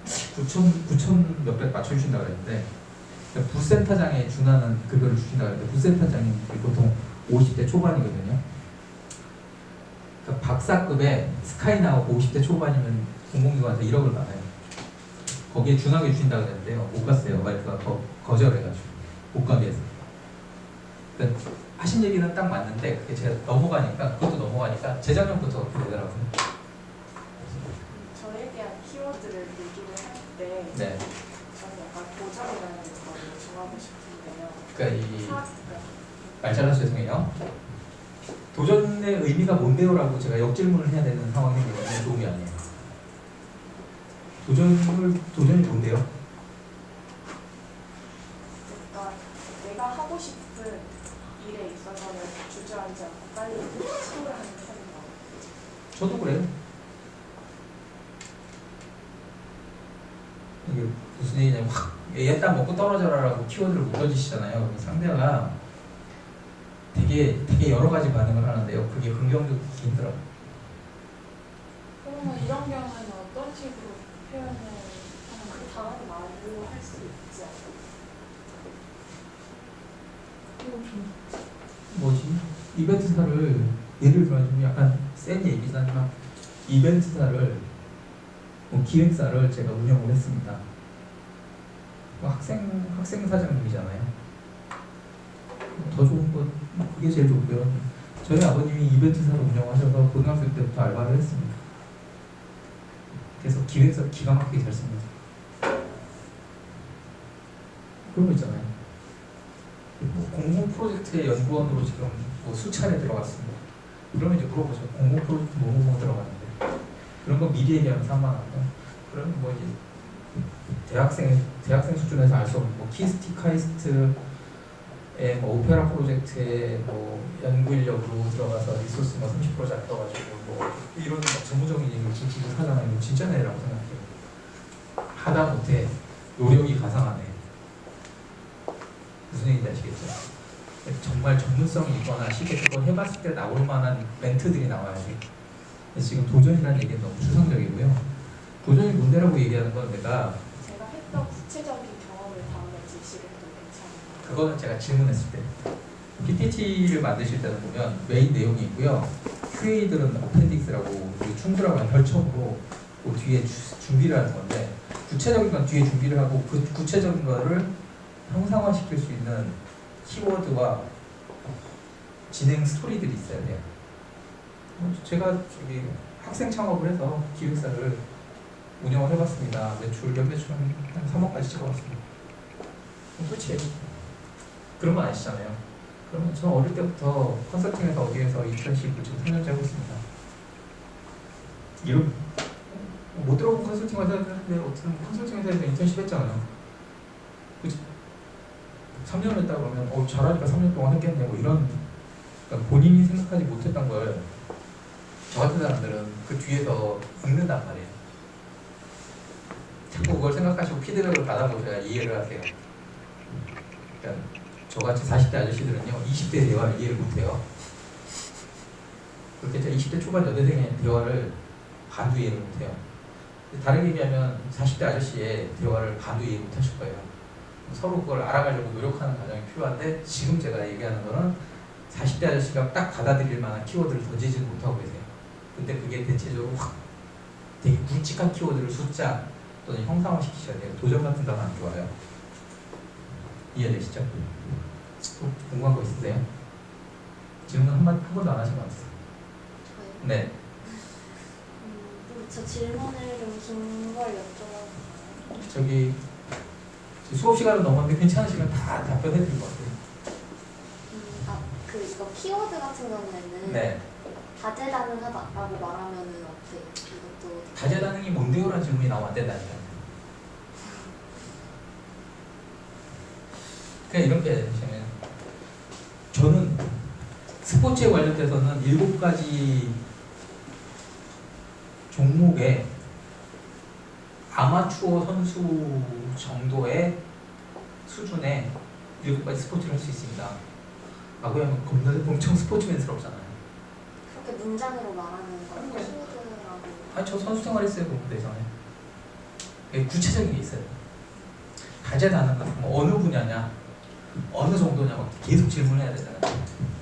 9천 몇백 맞춰주신다고 그랬는데 부센터장에 준하는 급여를 주신다고 그랬는데 부센터장이 보통 50대 초반이거든요. 그러니까 박사급에 스카이 나오고 50대 초반이면 공공기관에서 1억을 받아요. 거기에 준하게 주신다고 그랬는데요. 못 갔어요. 와이프가 거절해가지고 못 가게 해서. 그러니까 하신 얘기는 딱 맞는데 그게 제가 넘어가니까 그것도 넘어가니까 재작년부터 그렇게 되더라고요. 저에 대한 키워드를 얘기를 할 때 네. 저는 약간 도전이라는 거를 정하고 싶은데요. 그러니까 이 말 잘라서 죄송해요. 도전의 의미가 뭔데요라고 제가 역질문을 해야 되는 상황이 생기면 도움이 아니에요. 도전이 뭔데요? 그러니까 내가 하고 싶은 일에 있어서는 주저앉지 않고 빨리 시도를 하는 편인 것 같아요. 저도 그래요. 이게 무슨 얘기냐면 확 얘딴 먹고 떨어져라라고 키워드를 못 던지시잖아요. 상대가 되게 여러 가지 반응을 하는데요. 그게 긍정적이기 힘들어요. 그러면 이런 경우에는 어떤 식으로 표현을 하는 그 다음에 말로 할 수 있지 않아요? 뭐지? 이벤트사를 예를 들어 좀 약간 센 얘기긴 하지만 이벤트사를 기획사를 제가 운영을 했습니다. 학생 사장님이잖아요. 더 좋은 건 그게 제일 좋고요. 저희 아버님이 이벤트사를 운영하셔서 고등학생 때부터 알바를 했습니다. 그래서 기획사 기가 막히게 잘 씁니다. 그런 거 있잖아요. 공공 프로젝트의 연구원으로 지금 수차례 들어갔습니다. 그러면 이제 물어보죠. 공공 프로젝트 뭐 들어갔는데 그런 거 미리 얘기하면 산만하고 그러면 뭐 이제 대학생 수준에서 알 수 없는 뭐 키스티 카이스트의 뭐 오페라 프로젝트에 뭐 연구 인력으로 들어가서 리소스 뭐 30% 잡혀가지고 뭐 이런 막 전문적인 얘기를 지금 하잖아요. 이거 진짜 내라고 생각해요. 하다 못해 노력이 가상하네. 무슨 얘기인지 아시겠죠? 정말 전문성이 있거나 쉽게 그거 해봤을 때 나올 만한 멘트들이 나와야지. 지금 도전이라는 얘기는 너무 추상적이고요. 도전이 뭔데라고 얘기하는 건 내가 제가 했던 구체적인 경험을 다음에 제시를 해도 괜찮아요. 그거는 제가 질문했을 때 PPT를 만드실 때는 보면 메인 내용이 있고요. QA들은 어펜딕스라고 충분하고 혈청으로 그 뒤에 준비를 하는 건데 구체적인 건 뒤에 준비를 하고 그 구체적인 거를 형상화시킬 수 있는 키워드와 진행 스토리들이 있어야 돼요. 제가 저기 학생 창업을 해서 기획사를 운영을 해봤습니다. 연매출 한 3억까지 찍어봤습니다. 끝이에요. 그런 건 아시잖아요. 그러면 저는 어릴 때부터 컨설팅에서 어디에서 인턴십을 지금 3년째 하고 있습니다. 이런 못 들어본 컨설팅 회사인데 어쨌든 컨설팅 회사에서 인턴십 했잖아요. 그치? 3년 했다 그러면 잘하니까 3년 동안 했겠네 뭐 이런 그러니까 본인이 생각하지 못했던 걸 저 같은 사람들은 그 뒤에서 읽는단 말이에요. 자꾸 그걸 생각하시고 피드백을 받아보셔야 이해를 하세요. 그러니까 저같이 40대 아저씨들은요 20대 대화를 이해를 못해요. 그렇게 20대 초반 여대생의 대화를 반도 이해를 못해요. 다르게 얘기하면 40대 아저씨의 대화를 반도 이해 못하실 거예요. 서로 그걸 알아가려고 노력하는 과정이 필요한데 지금 제가 얘기하는 거는 40대 아저씨가 딱 받아들일 만한 키워드를 던지지는 못하고 계세요. 근데 그게 대체적으로 확 되게 굵직한 키워드를 숫자 또는 형상화 시키셔야 돼요. 도전 같은 단어 안 좋아요. 이해되시죠? 또 궁금한 거 있으세요? 질문 한 번도 안 하신 것 같아요. 저요? 네. 저 질문을 좀 긴 걸 여쭤봐도 저기 수업 시간은 넘었는데 괜찮으시면 다 답변해 드릴 것 같아요. 이거 키워드 같은 경우에는 네. 다재다능하다라고 말하면은 어때요? 이것도 다재다능이 뭔데요라는 질문이 나오면 안 된다니까요. 그냥 이렇게 되시면 저는 스포츠에 관련돼서는 7가지 종목에 아마추어 선수 정도의 수준의 7가지 스포츠를 할 수 있습니다. 라고 하면 겁나 엄청 스포츠맨스럽잖아요. 그렇게 문장으로 말하는 걸 키워드라고. 아니 저 선수 생활했어요. 그것도 예전에. 구체적인 게 있어요. 다재다능한 뭐 어느 분야냐 어느 정도냐 막 계속 질문해야 되잖아요.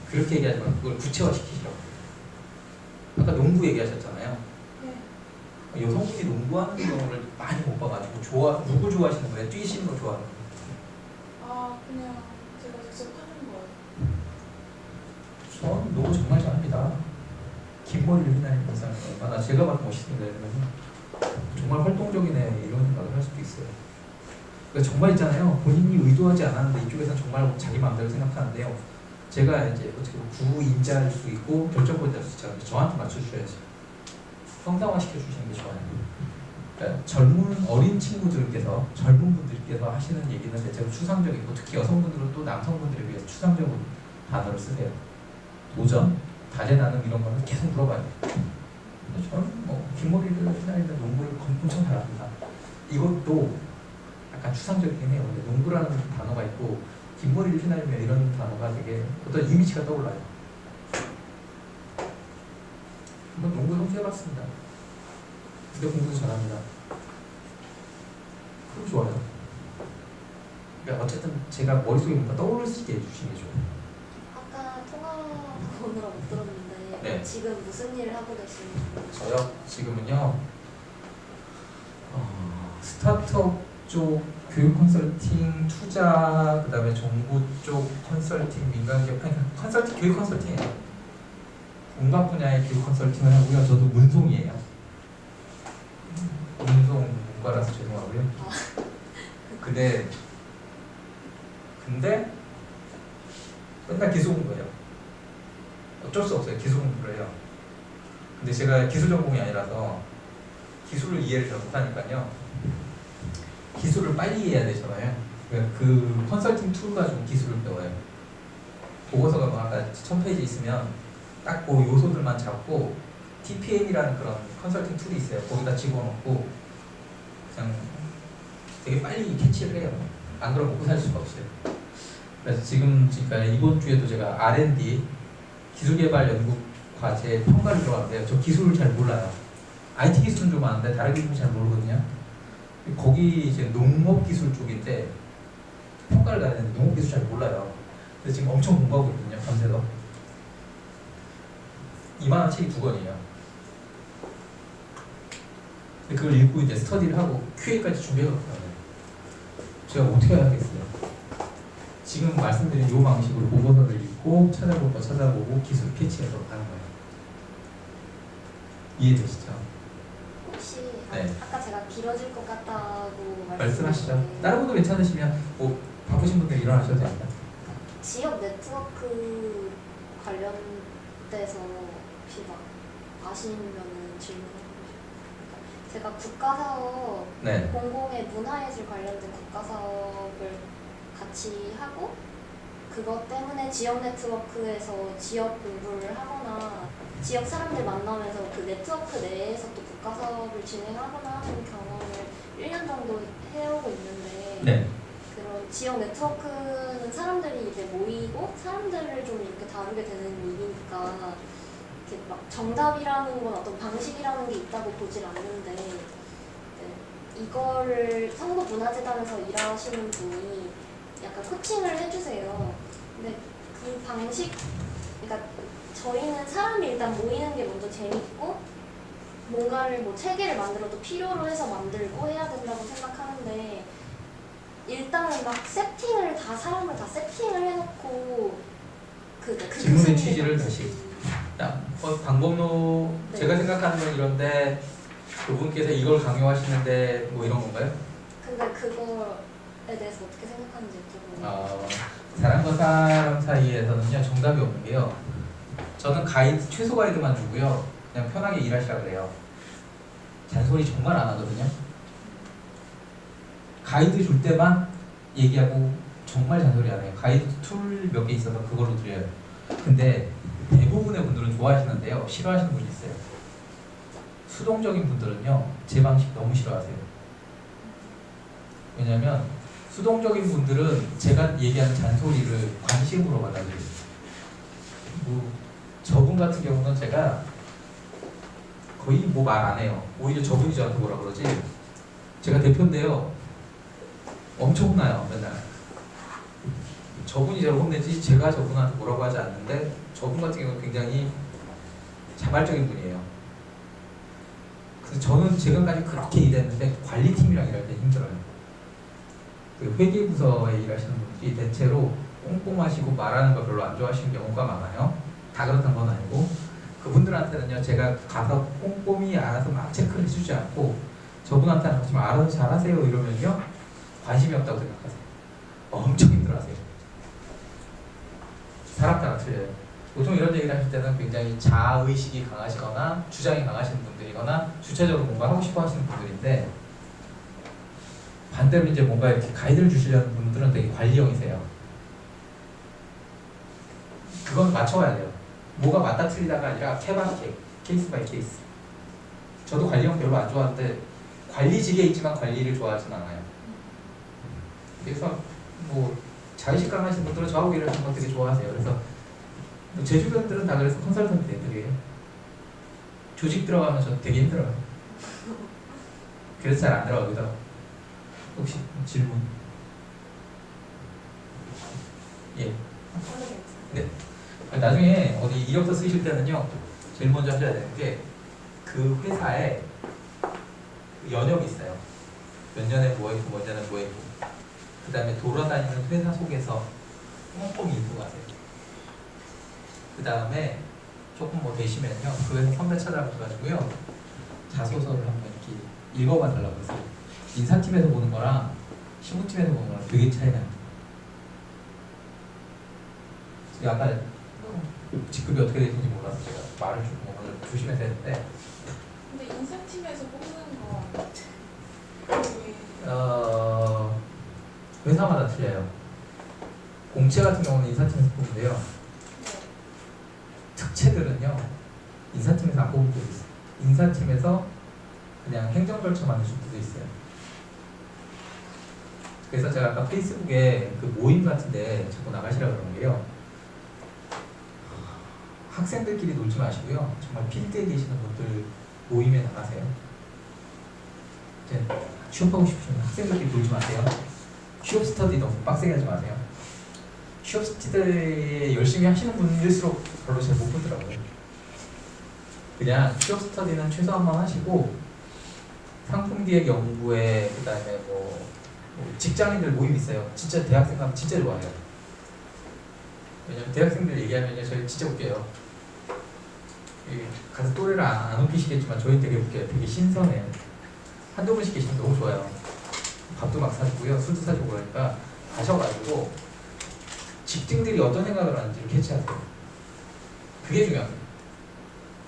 그렇게 얘기하지 말고 그걸 구체화시키시라고. 아까 농구 얘기하셨잖아요. 네. 여성분이 농구하는 경우를 많이 못 봐가지고 누구 좋아하시는 거예요? 뛰시는 거 좋아하는 거예요? 그냥 제가 직접 하는 거예요. 전 농구 정말 잘합니다. 긴 머리를 휘날리는 사람이 얼마나 제가 봐도 멋있는데 이러면 정말 활동적이네 이런 생각을 할 수도 있어요. 그러니까 정말 있잖아요. 본인이 의도하지 않았는데 이쪽에서는 정말 자기 마음대로 생각하는데요. 제가 이제 어떻게 보면 구인자일 수 있고 결정권자일 수 있잖아요. 저한테 맞춰주셔야지. 형상화 시켜주시는 게 좋아요. 그러니까 어린 친구들께서 젊은 분들께서 하시는 얘기는 대체로 추상적이고 특히 여성분들은 또 남성분들에 비해서 추상적으로 단어를 쓰세요. 도전, 다재다능 이런 거는 계속 물어봐요. 근데 저는 뭐 긴머리를 휘날리는 농구를 엄청 잘합니다. 이것도 약간 추상적이긴 해요. 근데 농구라는 단어가 있고 긴머리를 휘날리면 이런 단어가 되게 어떤 이미지가 떠올라요. 한번 농구 선수 해봤습니다. 근데 공부도 잘합니다. 그럼 좋아요. 그러니까 어쨌든 제가 머릿속에 뭔가 떠오를 수 있게 해주시는 게 좋아요. 아까 통화하고 오느라 못 들었는데 네. 지금 무슨 일을 하고 계시는지. 저요? 지금은요 스타트업 쪽 교육 컨설팅, 투자, 그다음에 정부 쪽 컨설팅, 민간기업, 아니 컨설팅, 교육 컨설팅이에요. 온갖 분야의 교육 컨설팅을 하고요. 저도 문송이에요. 문송 문과라서 죄송하고요. 근데 맨날 기술 공부해요. 어쩔 수 없어요. 기술 공부를 해요. 근데 제가 기술 전공이 아니라서 기술을 이해를 잘 못하니까요. 기술을 빨리 이해해야 되잖아요. 그러니까 그 컨설팅 툴 가지고 기술을 배워요. 보고서가 뭐 아까 1000페이지 있으면 딱 그 요소들만 잡고 TPM이라는 그런 컨설팅 툴이 있어요. 거기다 집어넣고 그냥 되게 빨리 캐치를 해요. 안 그러면 먹고 살 수가 없어요. 그래서 지금 그러니까 이번 주에도 제가 R&D 기술개발 연구 과제 평가를 들어갔는데요. 저 기술을 잘 몰라요. IT 기술은 좀 아는데 다른 기술은 잘 모르거든요. 거기 이제 농업 기술 쪽인데 평가를 가야 되는데 농업 기술 잘 몰라요. 근데 지금 엄청 공부하고 있거든요. 밤새서. 이만한 책이 2권이에요. 그걸 읽고 이제 스터디를 하고 QA까지 준비해갔거든요. 제가 어떻게 해야겠어요? 지금 말씀드린 이 방식으로 보고서를 읽고 찾아볼 거 찾아보고 기술 캐치해서 가는 거예요. 이해되시죠? 혹시 네. 아까 제가 길어질 것 같다고 말씀하시죠. 말씀드렸는데 다른 분도 괜찮으시면 뭐 바쁘신 분들 일어나셔도 됩니다. 지역 네트워크 관련돼서 혹시 막 아시면은 질문해 보시죠. 제가 국가사업 네. 공공의 문화예술 관련된 국가사업을 같이 하고 그것 때문에 지역 네트워크에서 지역 공부를 하거나 지역 사람들 만나면서 그 네트워크 내에서 또 국가사업을 진행하거나 하는 경험을 1년 정도 해오고 있는데 네. 그런 지역 네트워크는 사람들이 이제 모이고 사람들을 좀 이렇게 다루게 되는 일이니까 이렇게 막 정답이라는 건 어떤 방식이라는 게 있다고 보질 않는데 이거를 성북문화재단에서 일하시는 분이 약간 코칭을 해주세요. 근데 그 방식, 그러니까 저희는 사람이 일단 모이는 게 먼저 재밌고 뭔가를 뭐 체계를 만들어도 필요로 해서 만들고 해야 된다고 생각하는데 일단은 막 세팅을 다 사람을 다 세팅을 해놓고 그 질문의 교수님이 취지를 다시. 방법로 네. 제가 생각하는 건 이런데 그분께서 이걸 강요하시는데 뭐 이런 건가요? 근데 그거에 대해서 어떻게 생각하는지 여쭤보면 사람과 사람 사이에서는요 정답이 없는 게요. 저는 가이드 최소 가이드만 주고요. 그냥 편하게 일하시라 그래요. 잔소리 정말 안 하거든요. 가이드 줄 때만 얘기하고 정말 잔소리 안 해요. 가이드 툴 몇 개 있어서 그걸로 드려요. 근데 대부분의 분들은 좋아하시는데요. 싫어하시는 분이 있어요. 수동적인 분들은요. 제 방식 너무 싫어하세요. 왜냐면 수동적인 분들은 제가 얘기하는 잔소리를 관심으로 받아들여요. 뭐 저분 같은 경우는 제가 거의 뭐 말 안 해요. 오히려 저분이 저한테 뭐라 그러지? 제가 대표인데요. 엄청 혼나요. 맨날. 저분이 저를 혼내지 제가 저분한테 뭐라고 하지 않는데 저분 같은 경우는 굉장히 자발적인 분이에요. 그래서 저는 지금까지 그렇게 일했는데 관리팀이랑 일할 때 힘들어요. 그 회계부서에 일하시는 분들이 대체로 꼼꼼하시고 말하는 거 별로 안 좋아하시는 경우가 많아요. 다 그렇다는 건 아니고 그분들한테는요 제가 가서 꼼꼼히 알아서 막 체크를 해주지 않고 저분한테는 하지만 알아서 잘하세요 이러면요 관심이 없다고 생각하세요. 엄청 힘들어하세요. 사람 따라 틀려요. 보통 이런 얘기를 하실 때는 굉장히 자아의식이 강하시거나 주장이 강하신 분들이거나 주체적으로 뭔가 하고 싶어 하시는 분들인데 반대로 이제 뭔가 이렇게 가이드를 주시려는 분들은 되게 관리형이세요. 그건 맞춰가야 돼요. 뭐가 맞다 틀리다가 아니라 케이스 바이 케이스. 저도 관리형 별로 안 좋아하는데 관리직에 있지만 관리를 좋아하진 않아요. 그래서 뭐 자의식 강하신 분들은 저하고 일하시는 거 되게 좋아하세요. 그래서 제 주변들은 다 그래서 컨설턴트들이에요. 조직 들어가면 저 되게 힘들어요. 그래서 잘 안 들어가기도. 혹시 질문? 예. 네. 나중에 어디 이력서 쓰실 때는요, 제일 먼저 하셔야 되는 게 그 회사에 연역이 있어요. 몇 년에 뭐 했고 몇 년에 뭐 했고 그 다음에 돌아다니는 회사 속에서 꼼꼼히 인수하세요. 그 다음에 조금 뭐 되시면요 그 회사 선배 찾아가셔가지고요 자소서를 한번 이렇게 읽어봐 달라고 했어요. 인사팀에서 보는 거랑 실무팀에서 보는 거랑 되게 차이 나요. 약간 직급이 어떻게 되는지 몰라서 제가 말을 조금 오늘 조심해서 했는데 근데 인사팀에서 뽑는 거 회사마다 틀려요. 공채 같은 경우는 인사팀에서 뽑는데요. 특채들은요 인사팀에서 안 뽑을 때도 있어요. 인사팀에서 그냥 행정 절차만 해줄 때도 있어요. 그래서 제가 아까 페이스북에 그 모임 같은데 자꾸 나가시라 그러는 게요. 학생들끼리 놀지 마시고요. 정말 필드에 계시는 분들 모임에 나가세요. 이제 취업하고 싶으시면 학생들끼리 놀지 마세요. 취업 스터디 너무 빡세게 하지 마세요. 취업 스터디 열심히 하시는 분일수록 별로 잘 못 보더라고요. 그냥 취업 스터디는 최소한만 하시고 상품기획 연구에 그다음에 뭐 직장인들 모임 있어요. 진짜 대학생 가면 진짜 좋아해요. 왜냐면 대학생들 얘기하면 저희 진짜 웃겨요. 가서 또래를 안 웃기시겠지만 저희 되게 웃겨요. 되게 신선해요. 한두 분씩 계시면 너무 좋아요. 밥도 막 사주고요. 술도 사주고 그러니까 가셔가지고 직등들이 어떤 생각을 하는지를 캐치하세요. 그게 중요합니다.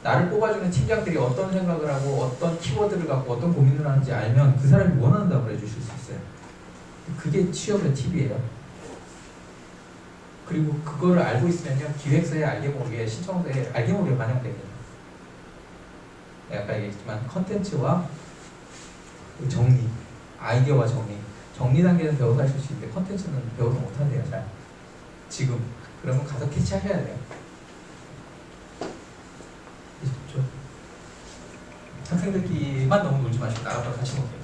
나를 뽑아주는 팀장들이 어떤 생각을 하고 어떤 키워드를 갖고 어떤 고민을 하는지 알면 그 사람이 원하는 답을 해주실 수 있어요. 그게 취업의 팁이에요. 그리고 그거를 알고 있으면요 기획서에 알게 모르게 신청서에 알게 모르게 반영됩니다. 내가 아까 얘기했지만 컨텐츠와 정리, 아이디어와 정리 단계는 배워서 하실 수 있는데 컨텐츠는 배워서 못한대요. 잘 지금 그러면 가서 캐치하셔야 돼요. 그렇죠? 학생들끼리만 너무 놀지 마시고 나가서 같이 놀게요.